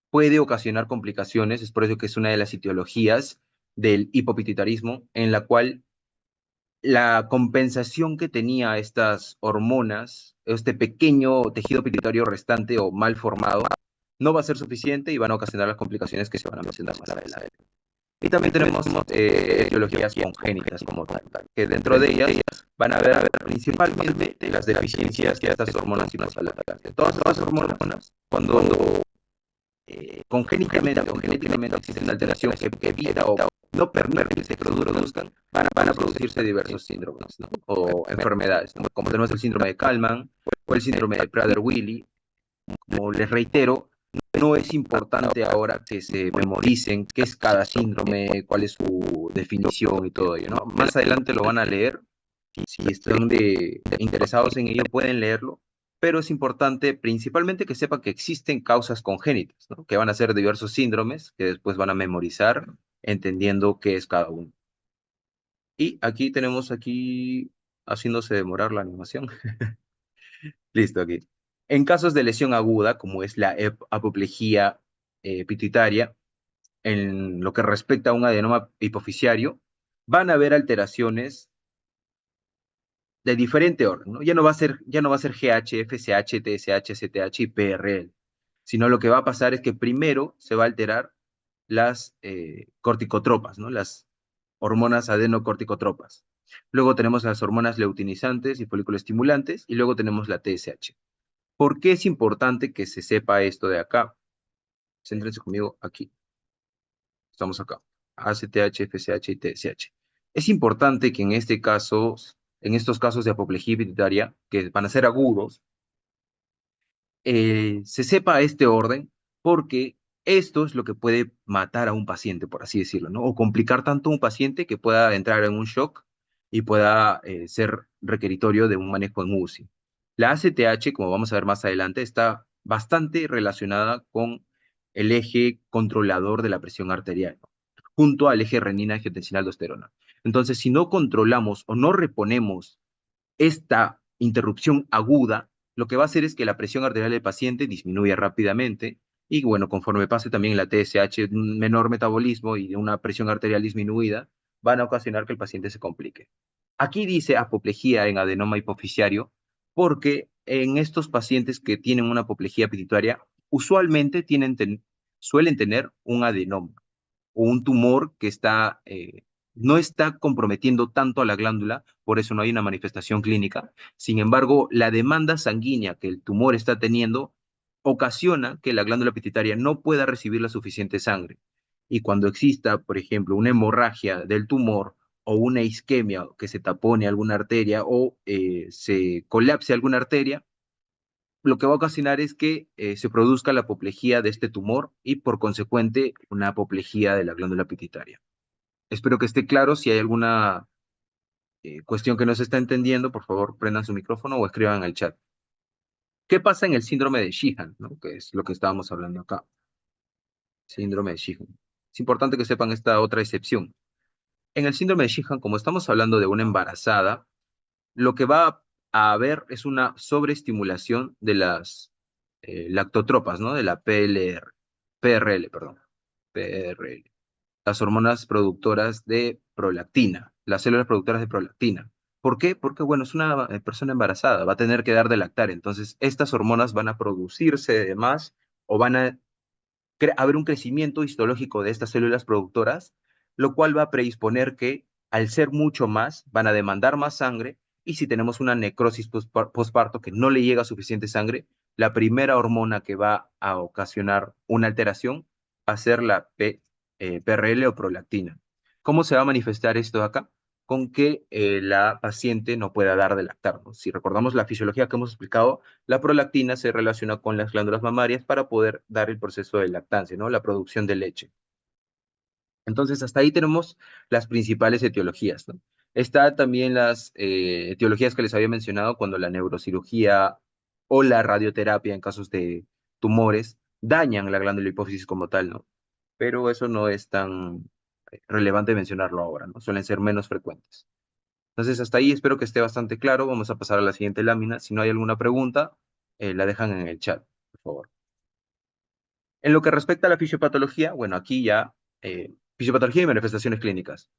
puede ocasionar complicaciones, es por eso que es una de las etiologías del hipopituitarismo, en la cual la compensación que tenía estas hormonas, este pequeño tejido pituitario restante o mal formado, no va a ser suficiente y van a ocasionar las complicaciones que se van a mencionar más adelante. Y también tenemos etiologías congénitas como tal, que dentro de ellas van a haber principalmente las deficiencias que estas hormonas hipotalatas. Todas las hormonas, cuando congénitamente o genéticamente existe una alteración que evita o no permite que se produzcan, van a producirse diversos síndromes, ¿no? O enfermedades, ¿no? Como tenemos el síndrome de Kallmann o el síndrome de Prader-Willi. Como les reitero, no es importante ahora que se memoricen qué es cada síndrome, cuál es su definición y todo ello, ¿no? Más adelante lo van a leer. Si están interesados en ello, pueden leerlo, pero es importante principalmente que sepan que existen causas congénitas, ¿no? Que van a ser diversos síndromes que después van a memorizar entendiendo qué es cada uno. Y aquí tenemos haciéndose demorar la animación. Listo, aquí. En casos de lesión aguda, como es la apoplejía pituitaria, en lo que respecta a un adenoma hipofisiario, van a haber alteraciones de diferente orden, ¿no? Ya no va a ser GH, FSH, TSH, CTH y PRL, sino lo que va a pasar es que primero se va a alterar las corticotropas, ¿no? Las hormonas adenocorticotropas. Luego tenemos las hormonas leutinizantes y estimulantes y luego tenemos la TSH. ¿Por qué es importante que se sepa esto de acá? Céntrense conmigo aquí. Estamos acá. ACTH, FSH y TSH. Es importante que en estos casos de apoplejía pituitaria, que van a ser agudos, se sepa este orden, porque esto es lo que puede matar a un paciente, por así decirlo, ¿no? O complicar tanto a un paciente que pueda entrar en un shock y pueda ser requeritorio de un manejo en UCI. La ACTH, como vamos a ver más adelante, está bastante relacionada con el eje controlador de la presión arterial, ¿no? Junto al eje renina-angiotensina-aldosterona. Entonces, si no controlamos o no reponemos esta interrupción aguda, lo que va a hacer es que la presión arterial del paciente disminuya rápidamente y bueno, conforme pase también la TSH, un menor metabolismo y una presión arterial disminuida, van a ocasionar que el paciente se complique. Aquí dice apoplejía en adenoma hipofisiario porque en estos pacientes que tienen una apoplejía pituitaria, usualmente suelen tener un adenoma o un tumor que no está comprometiendo tanto a la glándula, por eso no hay una manifestación clínica. Sin embargo, la demanda sanguínea que el tumor está teniendo ocasiona que la glándula pituitaria no pueda recibir la suficiente sangre. Y cuando exista, por ejemplo, una hemorragia del tumor o una isquemia, que se tapone alguna arteria o se colapse alguna arteria, lo que va a ocasionar es que se produzca la apoplejía de este tumor y por consecuente una apoplejía de la glándula pituitaria. Espero que esté claro. Si hay alguna cuestión que no se está entendiendo, por favor prendan su micrófono o escriban en el chat. ¿Qué pasa en el síndrome de Sheehan, ¿no? Que es lo que estábamos hablando acá? Síndrome de Sheehan. Es importante que sepan esta otra excepción. En el síndrome de Sheehan, como estamos hablando de una embarazada, lo que va a haber es una sobreestimulación de las lactotropas, ¿no? De la PRL, perdón. PRL. Las hormonas productoras de prolactina. las células productoras de prolactina. ¿Por qué? Porque, bueno, es una persona embarazada, va a tener que dar de lactar, entonces estas hormonas van a producirse de más o van a haber un crecimiento histológico de estas células productoras, lo cual va a predisponer que al ser mucho más, van a demandar más sangre y si tenemos una necrosis postparto que no le llega suficiente sangre, la primera hormona que va a ocasionar una alteración va a ser la PRL o prolactina. ¿Cómo se va a manifestar esto acá? Con que la paciente no pueda dar de lactar, ¿no? Si recordamos la fisiología que hemos explicado, la prolactina se relaciona con las glándulas mamarias para poder dar el proceso de lactancia, ¿no? La producción de leche. Entonces, hasta ahí tenemos las principales etiologías, ¿no? Está también las etiologías que les había mencionado cuando la neurocirugía o la radioterapia en casos de tumores dañan la glándula hipófisis como tal, ¿no? Pero eso no es tan relevante mencionarlo ahora, ¿no? Suelen ser menos frecuentes. Entonces, hasta ahí espero que esté bastante claro. Vamos a pasar a la siguiente lámina. Si no hay alguna pregunta, la dejan en el chat, por favor. En lo que respecta a la fisiopatología, bueno, aquí ya, fisiopatología y manifestaciones clínicas.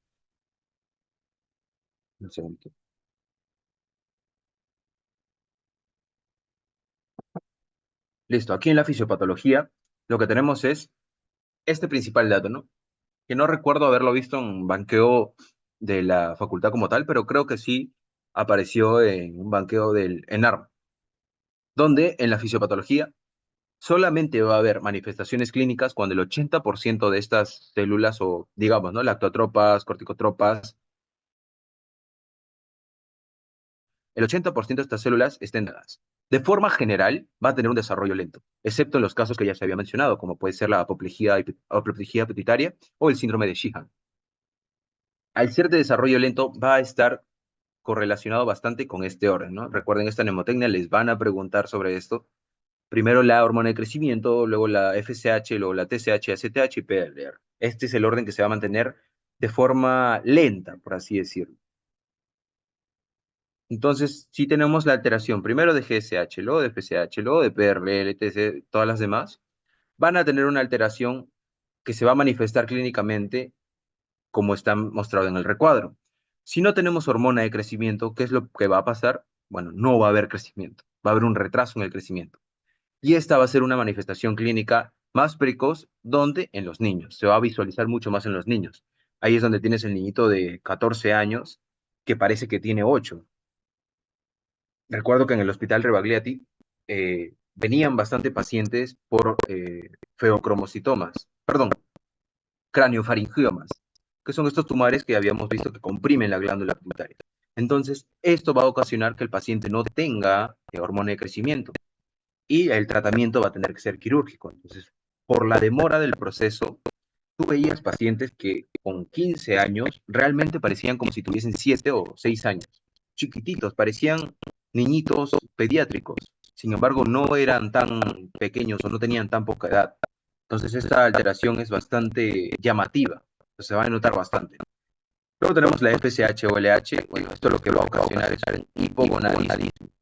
Un segundo. Listo, aquí en la fisiopatología, lo que tenemos es este principal dato, ¿no? Que no recuerdo haberlo visto en un banqueo de la facultad como tal, pero creo que sí apareció en un banqueo del ENARM, donde en la fisiopatología solamente va a haber manifestaciones clínicas cuando el 80% de estas células o, digamos, ¿no? Lactotropas, corticotropas, el 80% de estas células estén dadas. De forma general, va a tener un desarrollo lento, excepto en los casos que ya se había mencionado, como puede ser la apoplejía pituitaria o el síndrome de Sheehan. Al ser de desarrollo lento, va a estar correlacionado bastante con este orden, ¿no? Recuerden, esta mnemotecnia les van a preguntar sobre esto. Primero la hormona de crecimiento, luego la FSH, luego la TSH, ACTH y PLR. Este es el orden que se va a mantener de forma lenta, por así decirlo. Entonces, si tenemos la alteración primero de GSH, luego de FSH, luego de PRL, TC, todas las demás, van a tener una alteración que se va a manifestar clínicamente como está mostrado en el recuadro. Si no tenemos hormona de crecimiento, ¿qué es lo que va a pasar? Bueno, no va a haber crecimiento, va a haber un retraso en el crecimiento. Y esta va a ser una manifestación clínica más precoz, donde en los niños, se va a visualizar mucho más en los niños. Ahí es donde tienes el niñito de 14 años que parece que tiene 8. Recuerdo que en el hospital Rebagliati venían bastante pacientes por feocromocitomas, perdón, craneofaringiomas, que son estos tumores que habíamos visto que comprimen la glándula pituitaria. Entonces, esto va a ocasionar que el paciente no tenga hormona de crecimiento y el tratamiento va a tener que ser quirúrgico. Entonces, por la demora del proceso, tú veías pacientes que con 15 años realmente parecían como si tuviesen 7 o 6 años. Chiquititos, parecían niñitos pediátricos. Sin embargo, no eran tan pequeños o no tenían tan poca edad. Entonces, esta alteración es bastante llamativa. Se va a notar bastante. Luego tenemos la FSH o LH. Bueno, esto lo que va a ocasionar es un hipogonadismo.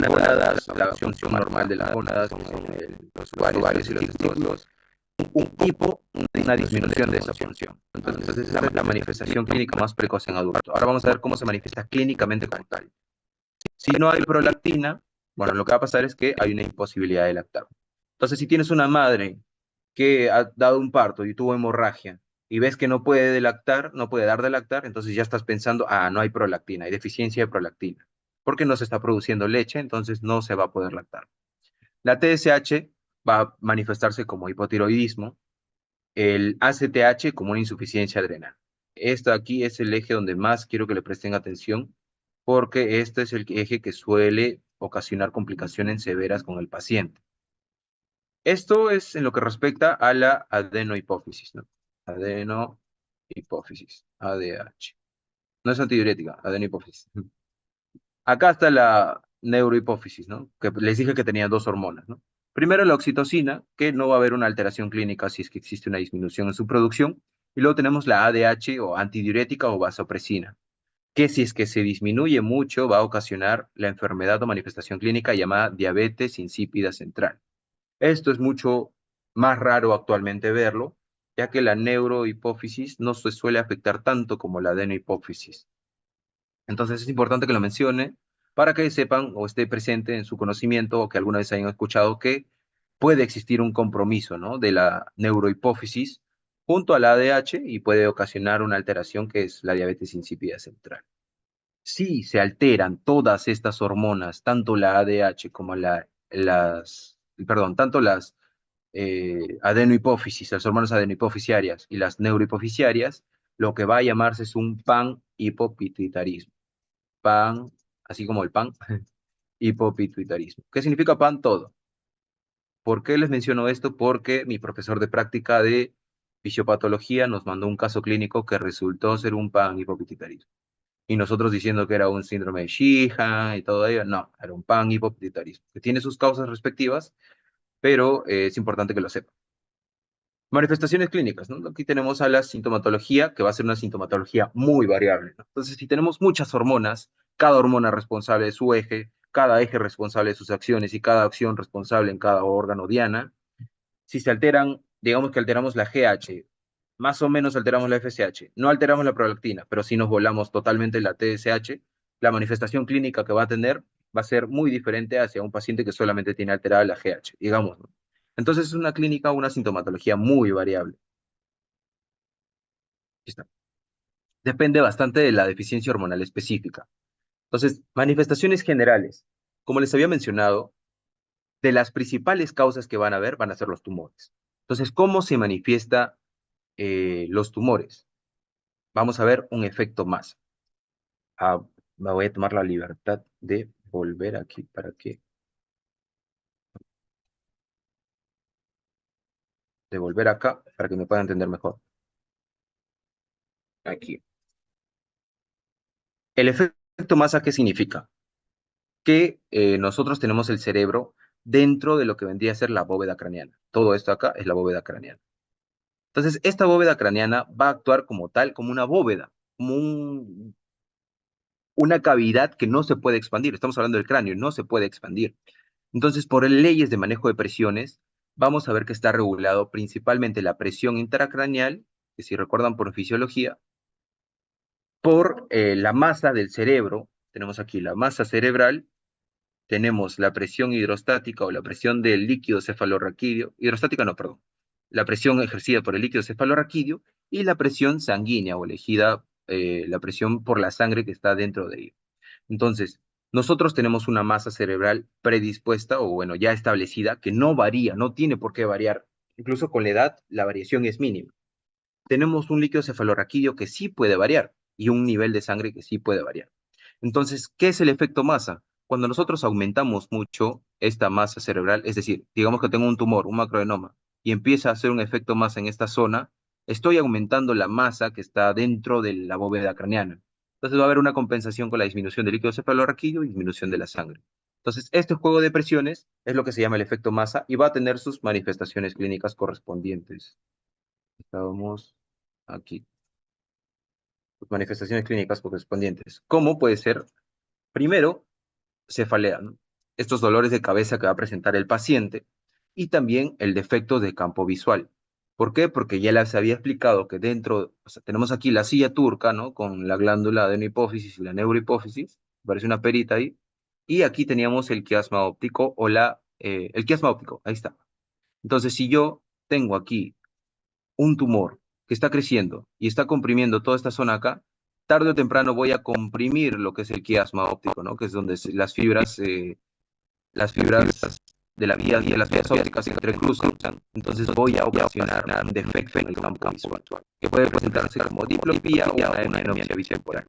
Gónadas, la función normal de las gónadas, que son los ovarios y los testículos, un hipo, una disminución de esa función. Entonces, esa es la manifestación clínica más precoz en adultos. Ahora vamos a ver cómo se manifiesta clínicamente como tal. Si no hay prolactina, bueno, lo que va a pasar es que hay una imposibilidad de lactar. Entonces, si tienes una madre que ha dado un parto y tuvo hemorragia y ves que no puede lactar, no puede dar de lactar, entonces ya estás pensando, no hay prolactina, hay deficiencia de prolactina, porque no se está produciendo leche, entonces no se va a poder lactar. La TSH va a manifestarse como hipotiroidismo, el ACTH como una insuficiencia adrenal. Esto aquí es el eje donde más quiero que le presten atención, porque este es el eje que suele ocasionar complicaciones severas con el paciente. Esto es en lo que respecta a la adenohipófisis, ¿no? Adenohipófisis, ADH. No es antidiurética, adenohipófisis. Acá está la neurohipófisis, ¿no? Que les dije que tenía dos hormonas, ¿no? Primero la oxitocina, que no va a haber una alteración clínica si es que existe una disminución en su producción. Y luego tenemos la ADH o antidiurética o vasopresina, que si es que se disminuye mucho va a ocasionar la enfermedad o manifestación clínica llamada diabetes insípida central. Esto es mucho más raro actualmente verlo, ya que la neurohipófisis no se suele afectar tanto como la adenohipófisis. Entonces es importante que lo mencione para que sepan o esté presente en su conocimiento o que alguna vez hayan escuchado que puede existir un compromiso, ¿no?, de la neurohipófisis junto a la ADH y puede ocasionar una alteración que es la diabetes insípida central. Si se alteran todas estas hormonas, tanto la ADH como tanto las adenohipófisis, las hormonas adenohipofisiarias y las neurohipofisiarias, lo que va a llamarse es un panhipopituitarismo. Pan, así como el pan, hipopituitarismo. ¿Qué significa pan? Todo. ¿Por qué les menciono esto? Porque mi profesor de práctica de fisiopatología nos mandó un caso clínico que resultó ser un panhipopituitarismo. Y nosotros diciendo que era un síndrome de Sheehan y todo ello, no, era un panhipopituitarismo, que tiene sus causas respectivas, pero es importante que lo sepan. Manifestaciones clínicas, ¿no? Aquí tenemos a la sintomatología, que va a ser una sintomatología muy variable, ¿no? Entonces, si tenemos muchas hormonas, cada hormona responsable de su eje, cada eje responsable de sus acciones y cada acción responsable en cada órgano diana, si se alteran, digamos que alteramos la GH, más o menos alteramos la FSH, no alteramos la prolactina, pero si nos volamos totalmente la TSH, la manifestación clínica que va a tener va a ser muy diferente hacia un paciente que solamente tiene alterada la GH, digamos, ¿no? Entonces es una clínica, una sintomatología muy variable. Aquí está. Depende bastante de la deficiencia hormonal específica. Entonces, manifestaciones generales. Como les había mencionado, de las principales causas que van a haber van a ser los tumores. Entonces, ¿cómo se manifiesta los tumores? Vamos a ver un efecto más. Me voy a tomar la libertad de volver aquí de volver acá para que me puedan entender mejor. Aquí. El efecto masa, ¿qué significa? Que nosotros tenemos el cerebro dentro de lo que vendría a ser la bóveda craneana. Todo esto acá es la bóveda craneana. Entonces, esta bóveda craneana va a actuar como tal, como una bóveda, como una cavidad que no se puede expandir. Estamos hablando del cráneo, no se puede expandir. Entonces, por leyes de manejo de presiones, vamos a ver que está regulado principalmente la presión intracraneal, que si recuerdan por fisiología, por la masa del cerebro. Tenemos aquí la masa cerebral, tenemos la presión hidrostática o la presión del líquido cefalorraquídeo, hidrostática no, perdón, la presión ejercida por el líquido cefalorraquídeo y la presión sanguínea o elegida, la presión por la sangre que está dentro de ello. Entonces, nosotros tenemos una masa cerebral predispuesta o bueno, ya establecida, que no varía, no tiene por qué variar. Incluso con la edad, la variación es mínima. Tenemos un líquido cefalorraquídeo que sí puede variar y un nivel de sangre que sí puede variar. Entonces, ¿qué es el efecto masa? Cuando nosotros aumentamos mucho esta masa cerebral, es decir, digamos que tengo un tumor, un macroadenoma, y empieza a hacer un efecto masa en esta zona, estoy aumentando la masa que está dentro de la bóveda craneana. Entonces va a haber una compensación con la disminución del líquido cefalorraquídeo y disminución de la sangre. Entonces, este juego de presiones es lo que se llama el efecto masa y va a tener sus manifestaciones clínicas correspondientes. Estábamos aquí. Manifestaciones clínicas correspondientes. ¿Cómo puede ser? Primero, cefalea, ¿no? Estos dolores de cabeza que va a presentar el paciente y también el defecto de campo visual. ¿Por qué? Porque ya les había explicado que dentro, o sea, tenemos aquí la silla turca, ¿no? Con la glándula adenohipófisis y la neurohipófisis, parece una perita ahí, y aquí teníamos el quiasma óptico o el quiasma óptico, ahí está. Entonces, si yo tengo aquí un tumor que está creciendo y está comprimiendo toda esta zona acá, tarde o temprano voy a comprimir lo que es el quiasma óptico, ¿no? Que es donde las fibras de la vía, de las vías ópticas se entrecruzan. Entonces voy a ocasionar un defecto en el campo visual, que puede presentarse como diplopía o una hemeropsia bitemporal.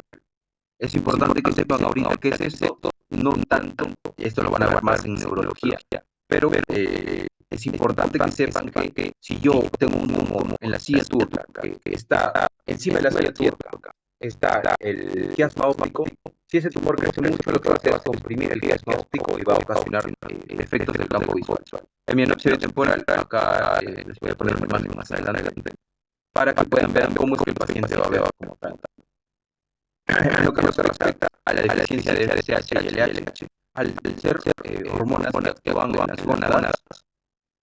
Es importante que sepan ahorita qué es esto, no tanto, esto lo van a ver más en neurología, pero es importante que sepan que si yo tengo un tumor en la silla turca, que está encima de la silla turca, está el quiasma óptico, si ese tumor crece mucho, lo que va a hacer es comprimir el quiasma óptico y va a ocasionar efectos del campo visual. En mi anopsia temporal, acá les voy a poner una imagen más adelante, para que puedan ver cómo es que el paciente va a ver como tal. En lo que nos respecta a la deficiencia de FSH y LH, al ser hormonas que actúan en las gónadas,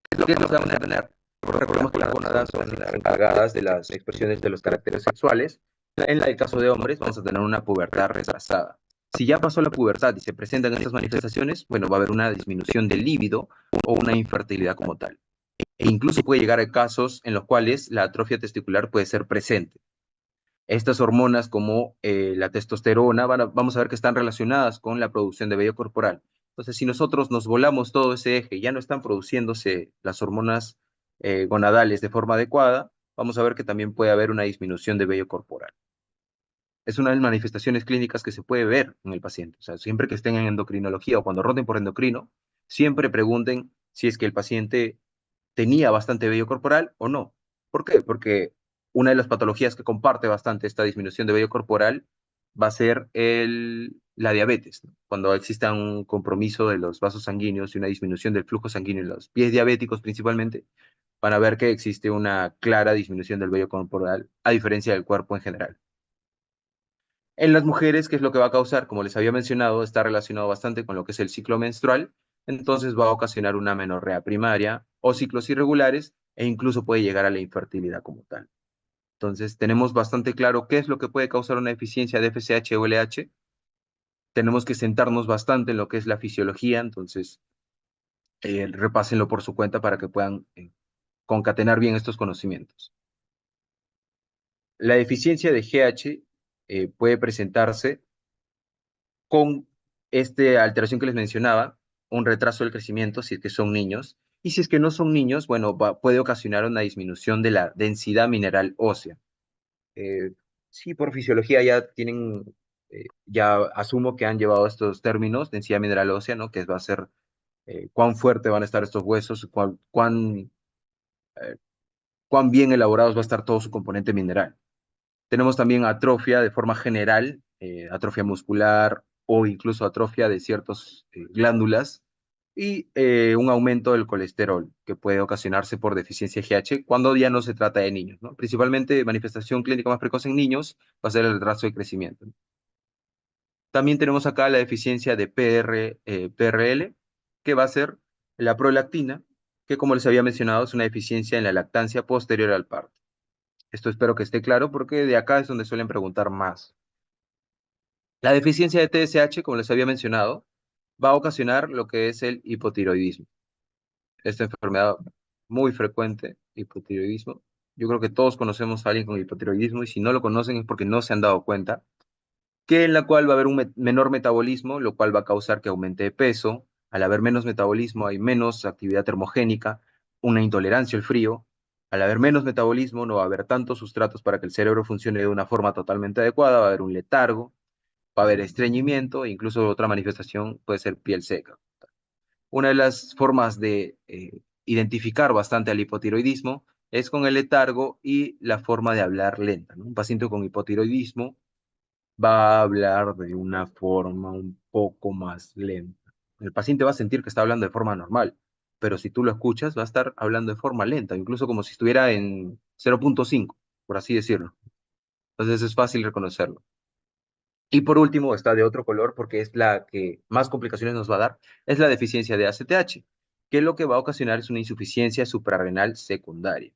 ¿qué es lo que nos van a tener? Recordemos que las gónadas son las encargadas de las expresiones de los caracteres sexuales. En el caso de hombres, vamos a tener una pubertad retrasada. Si ya pasó la pubertad y se presentan estas manifestaciones, bueno, va a haber una disminución del líbido o una infertilidad como tal. E incluso puede llegar a casos en los cuales la atrofia testicular puede ser presente. Estas hormonas como la testosterona vamos a ver que están relacionadas con la producción de vello corporal. Entonces, si nosotros nos volamos todo ese eje y ya no están produciéndose las hormonas gonadales de forma adecuada, vamos a ver que también puede haber una disminución de vello corporal. Es una de las manifestaciones clínicas que se puede ver en el paciente. O sea, siempre que estén en endocrinología o cuando roten por endocrino, siempre pregunten si es que el paciente tenía bastante vello corporal o no. ¿Por qué? Porque una de las patologías que comparte bastante esta disminución de vello corporal va a ser la diabetes, ¿no? Cuando exista un compromiso de los vasos sanguíneos y una disminución del flujo sanguíneo en los pies diabéticos principalmente, van a ver que existe una clara disminución del vello corporal a diferencia del cuerpo en general. En las mujeres, ¿qué es lo que va a causar? Como les había mencionado, está relacionado bastante con lo que es el ciclo menstrual, entonces va a ocasionar una menorrea primaria o ciclos irregulares e incluso puede llegar a la infertilidad como tal. Entonces, tenemos bastante claro qué es lo que puede causar una deficiencia de FSH o LH. Tenemos que sentarnos bastante en lo que es la fisiología, entonces repásenlo por su cuenta para que puedan concatenar bien estos conocimientos. La deficiencia de GH puede presentarse con esta alteración que les mencionaba, un retraso del crecimiento si es que son niños, y si es que no son niños, bueno, puede ocasionar una disminución de la densidad mineral ósea. Eh, sí, por fisiología ya tienen, ya asumo que han llevado estos términos, densidad mineral ósea, ¿no? Que va a ser cuán fuerte van a estar estos huesos, eh, cuán bien elaborados va a estar todo su componente mineral. Tenemos también atrofia de forma general, atrofia muscular o incluso atrofia de ciertas glándulas y un aumento del colesterol que puede ocasionarse por deficiencia GH cuando ya no se trata de niños, ¿no? Principalmente manifestación clínica más precoz en niños va a ser el retraso de crecimiento. También tenemos acá la deficiencia de PRL, que va a ser la prolactina, que como les había mencionado es una deficiencia en la lactancia posterior al parto. Esto espero que esté claro porque de acá es donde suelen preguntar más. La deficiencia de TSH, como les había mencionado, va a ocasionar lo que es el hipotiroidismo. Esta enfermedad muy frecuente, hipotiroidismo. Yo creo que todos conocemos a alguien con hipotiroidismo y si no lo conocen es porque no se han dado cuenta, que en la cual va a haber un menor metabolismo, lo cual va a causar que aumente de peso. Al haber menos metabolismo hay menos actividad termogénica, una intolerancia al frío. Al haber menos metabolismo no va a haber tantos sustratos para que el cerebro funcione de una forma totalmente adecuada, va a haber un letargo, va a haber estreñimiento e incluso otra manifestación puede ser piel seca. Una de las formas de identificar bastante al hipotiroidismo es con el letargo y la forma de hablar lenta, ¿no? Un paciente con hipotiroidismo va a hablar de una forma un poco más lenta. El paciente va a sentir que está hablando de forma normal, pero si tú lo escuchas, va a estar hablando de forma lenta, incluso como si estuviera en 0.5, por así decirlo. Entonces es fácil reconocerlo. Y por último, está de otro color porque es la que más complicaciones nos va a dar, es la deficiencia de ACTH, que lo que va a ocasionar es una insuficiencia suprarrenal secundaria.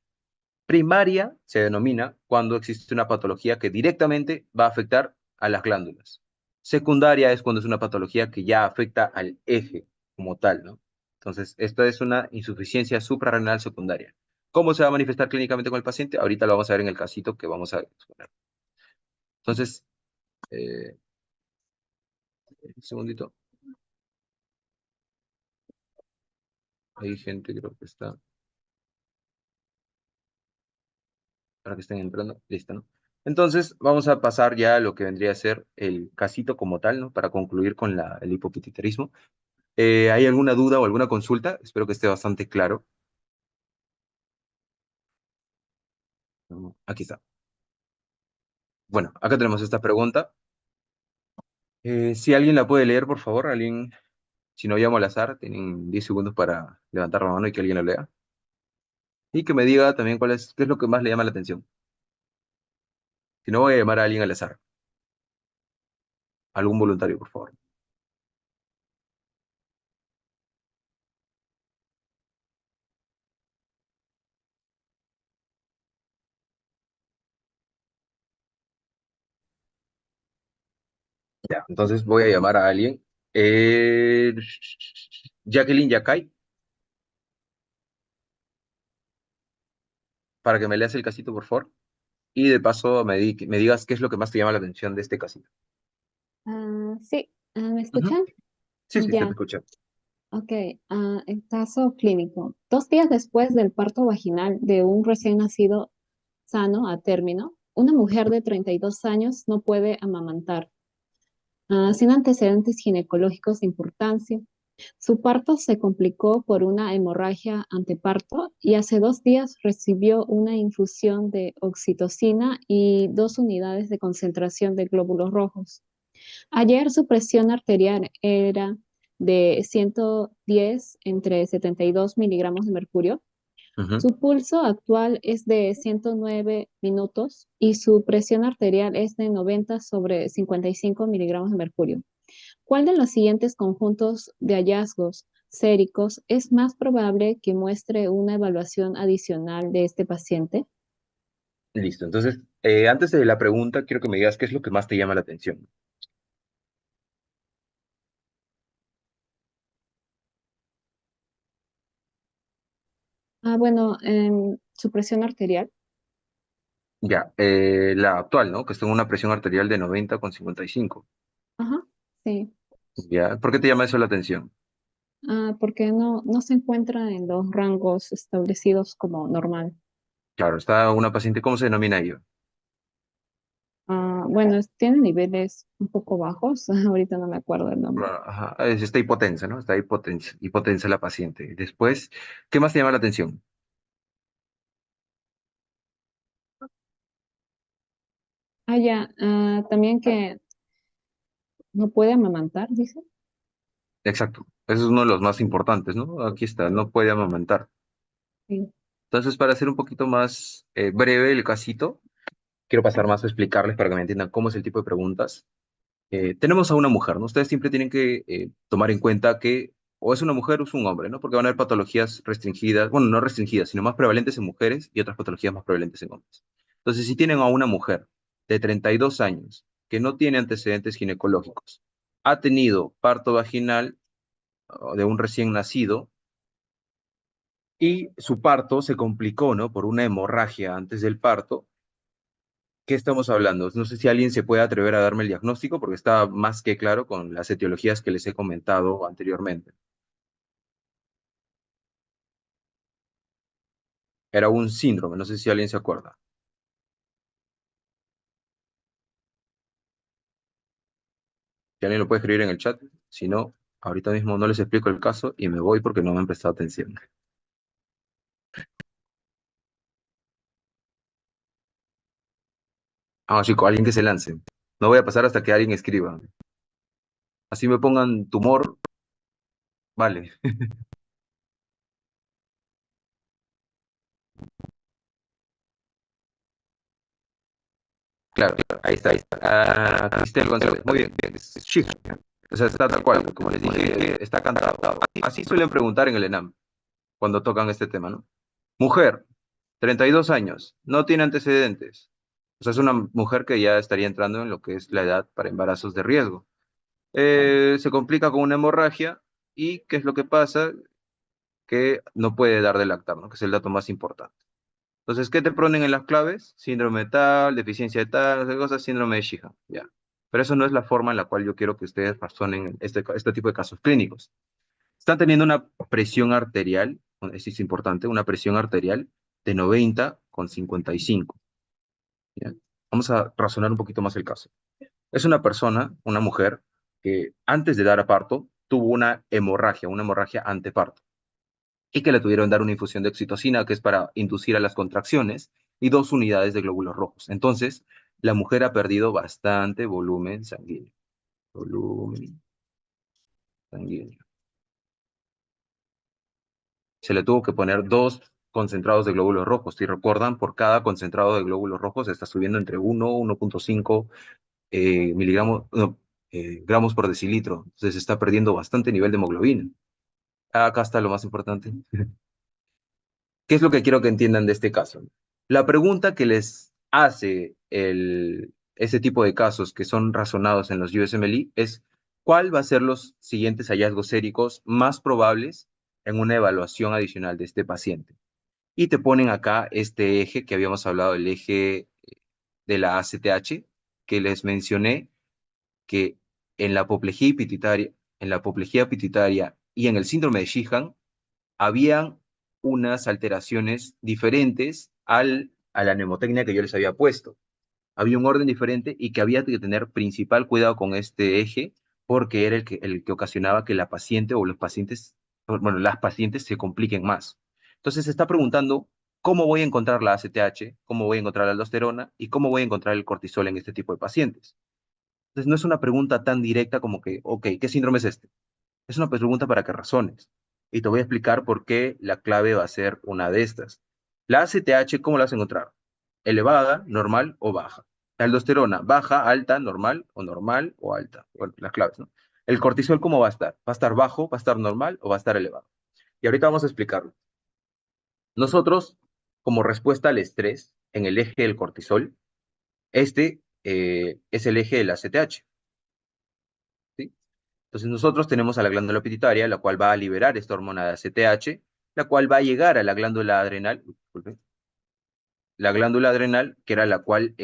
Primaria se denomina cuando existe una patología que directamente va a afectar a las glándulas. Secundaria es cuando es una patología que ya afecta al eje como tal, ¿no? Entonces, esta es una insuficiencia suprarrenal secundaria. ¿Cómo se va a manifestar clínicamente con el paciente? Ahorita lo vamos a ver en el casito que vamos a exponer. Entonces, eh, un segundito. Hay gente, creo que está, para que estén entrando. Listo, ¿no? Entonces, vamos a pasar ya a lo que vendría a ser el casito como tal, ¿no? Para concluir con el hipopituitarismo. ¿Hay alguna duda o alguna consulta? Espero que esté bastante claro. Aquí está. Bueno, acá tenemos esta pregunta. Si alguien la puede leer, por favor, alguien, si no llamo al azar, tienen 10 segundos para levantar la mano y que alguien la lea. Y que me diga también qué es lo que más le llama la atención. Si no, voy a llamar a alguien al azar. Algún voluntario, por favor. Ya, entonces voy a llamar a alguien. Eh, Jacqueline Yacay, para que me leas el casito, por favor. Y de paso me digas qué es lo que más te llama la atención de este casito. Sí, ¿me Ujú. escuchan? Sí, sí, te Ya, escucho. ok. El caso clínico. 2 días después del parto vaginal de un recién nacido sano a término, una mujer de 32 años no puede amamantar, sin antecedentes ginecológicos de importancia. Su parto se complicó por una hemorragia anteparto y hace 2 días recibió una infusión de oxitocina y 2 unidades de concentración de glóbulos rojos. Ayer su presión arterial era de 110 entre 72 miligramos de mercurio. Ujú. Su pulso actual es de 109 minutos y su presión arterial es de 90 sobre 55 miligramos de mercurio. ¿Cuál de los siguientes conjuntos de hallazgos séricos es más probable que muestre una evaluación adicional de este paciente? Listo. Entonces, antes de la pregunta, quiero que me digas qué es lo que más te llama la atención. Bueno, su presión arterial. Ya, la actual, ¿no? Que está en una presión arterial de 90,55. Ajá, sí. Ya, ¿por qué te llama eso la atención? Porque no se encuentra en los rangos establecidos como normal. Claro, está una paciente, ¿cómo se denomina ello? Bueno, tiene niveles un poco bajos, ahorita no me acuerdo el nombre. Claro, ajá, está hipotensa, ¿no? Está hipotensa, hipotensa la paciente. Después, ¿qué más te llama la atención? Ya, también que no puede amamantar, dice. Exacto, ese es uno de los más importantes, ¿no? Aquí está, no puede amamantar. Sí. Entonces, para hacer un poquito más breve el casito, quiero pasar más a explicarles para que me entiendan cómo es el tipo de preguntas. Tenemos a una mujer, ¿no? Ustedes siempre tienen que tomar en cuenta que o es una mujer o es un hombre, ¿no? Porque van a haber patologías restringidas, bueno, no restringidas, sino más prevalentes en mujeres y otras patologías más prevalentes en hombres. Entonces, si tienen a una mujer de 32 años que no tiene antecedentes ginecológicos, ha tenido parto vaginal de un recién nacido y su parto se complicó, ¿no? Por una hemorragia antes del parto. ¿Qué estamos hablando? No sé si alguien se puede atrever a darme el diagnóstico porque está más que claro con las etiologías que les he comentado anteriormente. Era un síndrome, no sé si alguien se acuerda. Si alguien lo puede escribir en el chat, si no, ahorita mismo no les explico el caso y me voy porque no me han prestado atención. Chicos, alguien que se lance. No voy a pasar hasta que alguien escriba. Así me pongan tumor, vale. Claro, ahí está, ahí está. Cristel González, muy bien, bien, es chica. O sea, está tal cual, como les dije, está cantado. Así suelen preguntar en el ENAM cuando tocan este tema, ¿no? Mujer, 32 años, no tiene antecedentes. O sea, es una mujer que ya estaría entrando en lo que es la edad para embarazos de riesgo. Se complica con una hemorragia y ¿qué es lo que pasa? Que no puede dar de lactar, ¿no? Que es el dato más importante. Entonces, ¿qué te ponen en las claves? Síndrome de tal, deficiencia de tal, no sé qué cosas, síndrome de Sheehan, ya. Pero eso no es la forma en la cual yo quiero que ustedes razonen este tipo de casos clínicos. Están teniendo una presión arterial, eso es importante, una presión arterial de 90,55. ¿Ya? Vamos a razonar un poquito más el caso. Es una persona, una mujer, que antes de dar a parto tuvo una hemorragia anteparto, y que le tuvieron que dar una infusión de oxitocina, que es para inducir a las contracciones, y 2 unidades de glóbulos rojos. Entonces, la mujer ha perdido bastante volumen sanguíneo. Volumen sanguíneo. Se le tuvo que poner 2 concentrados de glóbulos rojos. Si recuerdan, por cada concentrado de glóbulos rojos está subiendo entre 1,5 miligramos, no, gramos por decilitro. Entonces se está perdiendo bastante nivel de hemoglobina. Acá está lo más importante. ¿Qué es lo que quiero que entiendan de este caso? La pregunta que les hace ese tipo de casos que son razonados en los USMLE es cuál va a ser los siguientes hallazgos séricos más probables en una evaluación adicional de este paciente. Y te ponen acá este eje que habíamos hablado, el eje de la ACTH, que les mencioné que en la apoplejía pituitaria y en el síndrome de Sheehan habían unas alteraciones diferentes a la mnemotecnia que yo les había puesto. Había un orden diferente y que había que tener principal cuidado con este eje porque era el que ocasionaba que la paciente o los pacientes, bueno, las pacientes se compliquen más. Entonces se está preguntando cómo voy a encontrar la ACTH, cómo voy a encontrar la aldosterona y cómo voy a encontrar el cortisol en este tipo de pacientes. Entonces no es una pregunta tan directa como que, ok, ¿qué síndrome es este? Es una pregunta para que razones. Y te voy a explicar por qué la clave va a ser una de estas. La ACTH, ¿cómo la vas a encontrar? Elevada, normal o baja. La aldosterona, baja, alta, normal o alta. Bueno, las claves, ¿no? El cortisol, ¿cómo va a estar? ¿Va a estar bajo, va a estar normal o va a estar elevado? Y ahorita vamos a explicarlo. Nosotros, como respuesta al estrés, en el eje del cortisol, este es el eje de la ACTH, ¿sí? Entonces nosotros tenemos a la glándula pituitaria, la cual va a liberar esta hormona de ACTH, la cual va a llegar a la glándula adrenal, disculpe, la glándula adrenal, que era la cual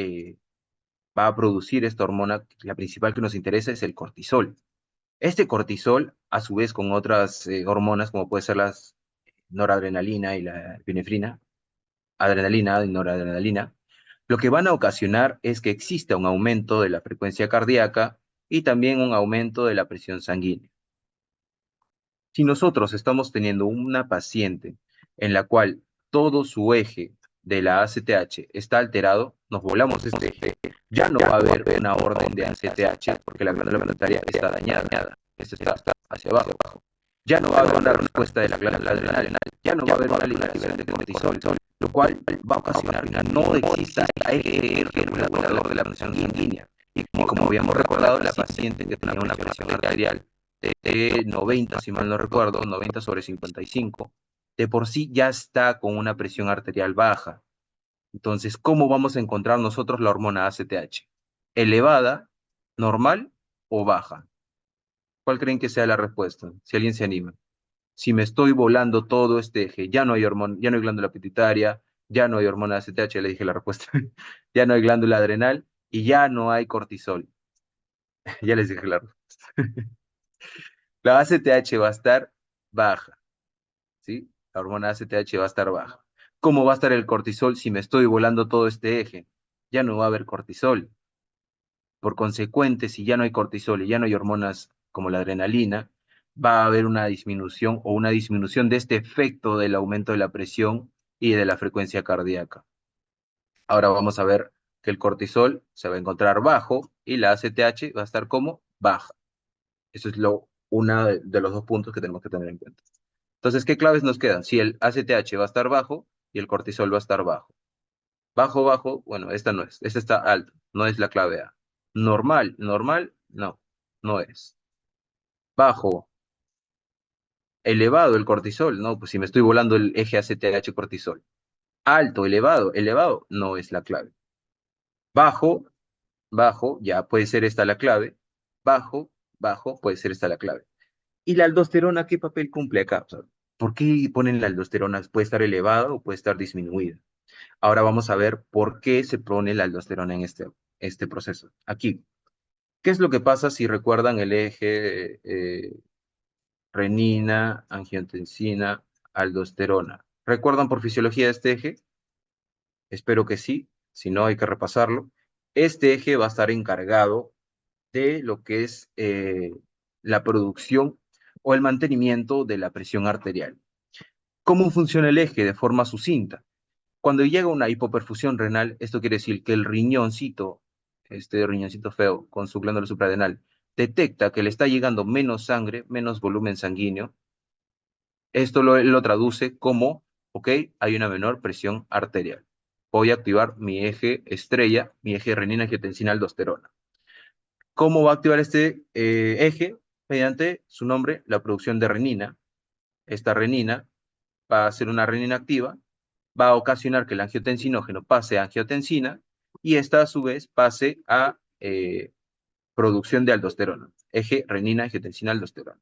va a producir esta hormona, la principal que nos interesa es el cortisol. Este cortisol, a su vez con otras hormonas, como puede ser las noradrenalina y la epinefrina, adrenalina y noradrenalina, lo que van a ocasionar es que exista un aumento de la frecuencia cardíaca y también un aumento de la presión sanguínea. Si nosotros estamos teniendo una paciente en la cual todo su eje de la ACTH está alterado, nos volamos este eje, ya no va a haber una orden de ACTH porque la glándula pituitaria está dañada, esto está hacia abajo. Ya no va a haber una respuesta de la glándula adrenal, ya no va a haber una liberación de cortisol, lo cual va a ocasionar que no exista eje regulador de la presión sanguínea. Y como habíamos recordado, la paciente que tenía una presión arterial de 90, si mal no recuerdo, 90 sobre 55, de por sí ya está con una presión arterial baja. Entonces, ¿cómo vamos a encontrar nosotros la hormona ACTH? ¿Elevada, normal o baja? ¿Cuál creen que sea la respuesta? Si alguien se anima. Si me estoy volando todo este eje, ya no hay hormona, ya no hay glándula pituitaria, ya no hay hormona ACTH, le dije la respuesta, ya no hay glándula adrenal y ya no hay cortisol. Ya les dije la respuesta. La ACTH va a estar baja. ¿Sí? La hormona ACTH va a estar baja. ¿Cómo va a estar el cortisol si me estoy volando todo este eje? Ya no va a haber cortisol. Por consecuente, si ya no hay cortisol y ya no hay hormonas como la adrenalina, va a haber una disminución de este efecto del aumento de la presión y de la frecuencia cardíaca. Ahora vamos a ver que el cortisol se va a encontrar bajo y la ACTH va a estar como baja. Eso es uno de los dos puntos que tenemos que tener en cuenta. Entonces, ¿qué claves nos quedan? Si el ACTH va a estar bajo y el cortisol va a estar bajo. Bajo, bajo, bueno, esta no es, esta está alta, no es la clave A. Normal, normal, no, no es. Bajo, elevado el cortisol, no, pues si me estoy volando el eje ACTH cortisol. Alto, elevado, elevado, no es la clave. Bajo, bajo, ya puede ser esta la clave. Bajo, bajo, puede ser esta la clave. ¿Y la aldosterona qué papel cumple acá? O sea, ¿por qué ponen la aldosterona? ¿Puede estar elevada o puede estar disminuida? Ahora vamos a ver por qué se pone la aldosterona en este proceso. Aquí, ¿qué es lo que pasa si recuerdan el eje renina, angiotensina, aldosterona? ¿Recuerdan por fisiología este eje? Espero que sí, si no hay que repasarlo. Este eje va a estar encargado de lo que es la producción o el mantenimiento de la presión arterial. ¿Cómo funciona el eje de forma sucinta? Cuando llega una hipoperfusión renal, esto quiere decir que el riñoncito, este riñoncito feo con su glándula suprarrenal, detecta que le está llegando menos sangre, menos volumen sanguíneo. Esto lo traduce como, ok, hay una menor presión arterial. Voy a activar mi eje estrella, mi eje renina-angiotensina-aldosterona. ¿Cómo va a activar este eje? Mediante su nombre, la producción de renina. Esta renina va a ser una renina activa, va a ocasionar que el angiotensinógeno pase a angiotensina y esta a su vez pase a producción de aldosterona, eje renina-angiotensina-aldosterona.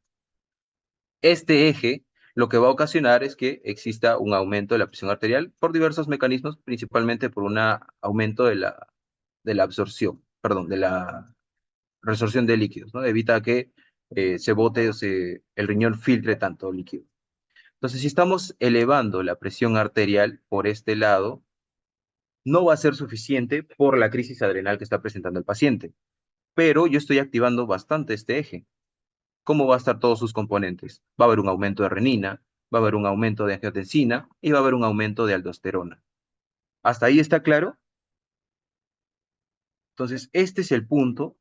Este eje lo que va a ocasionar es que exista un aumento de la presión arterial por diversos mecanismos, principalmente por un aumento de la absorción, perdón, de la resorción de líquidos, ¿no? Evita que se bote el riñón filtre tanto líquido. Entonces, si estamos elevando la presión arterial por este lado, no va a ser suficiente por la crisis adrenal que está presentando el paciente, pero yo estoy activando bastante este eje. ¿Cómo va a estar todos sus componentes? Va a haber un aumento de renina, va a haber un aumento de angiotensina y va a haber un aumento de aldosterona. ¿Hasta ahí está claro? Entonces, este es el punto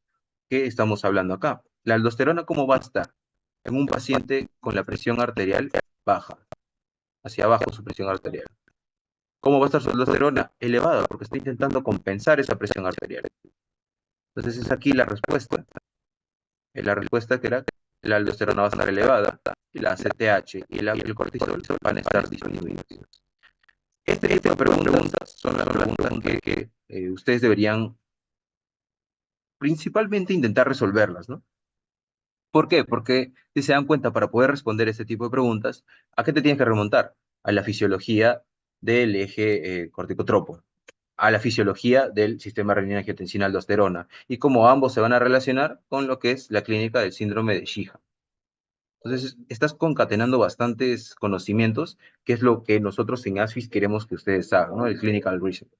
que estamos hablando acá. La aldosterona, ¿cómo va a estar? En un paciente con la presión arterial baja, hacia abajo su presión arterial. ¿Cómo va a estar su aldosterona? Elevada, porque está intentando compensar esa presión arterial. Entonces, es aquí la respuesta. La respuesta que era la aldosterona va a estar elevada, y la ACTH y el cortisol van a estar disminuidos. Este tipo de preguntas son las preguntas que ustedes deberían principalmente intentar resolverlas, ¿no? ¿Por qué? Porque si se dan cuenta, para poder responder este tipo de preguntas, ¿a qué te tienes que remontar? A la fisiología del eje corticotropo, a la fisiología del sistema renina-angiotensina-aldosterona, y cómo ambos se van a relacionar con lo que es la clínica del síndrome de Sheehan. Entonces, estás concatenando bastantes conocimientos, que es lo que nosotros en ASFIS queremos que ustedes hagan, ¿no? El clinical research.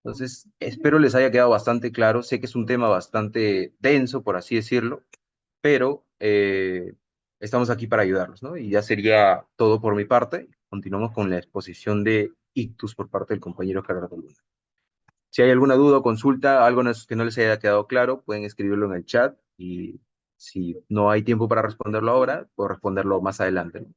Entonces, espero les haya quedado bastante claro. Sé que es un tema bastante denso, por así decirlo, pero estamos aquí para ayudarlos, ¿no? Y ya sería todo por mi parte. Continuamos con la exposición de ictus por parte del compañero Gerardo Luna. Si hay alguna duda o consulta, algo que no les haya quedado claro, pueden escribirlo en el chat y si no hay tiempo para responderlo ahora, puedo responderlo más adelante, ¿no?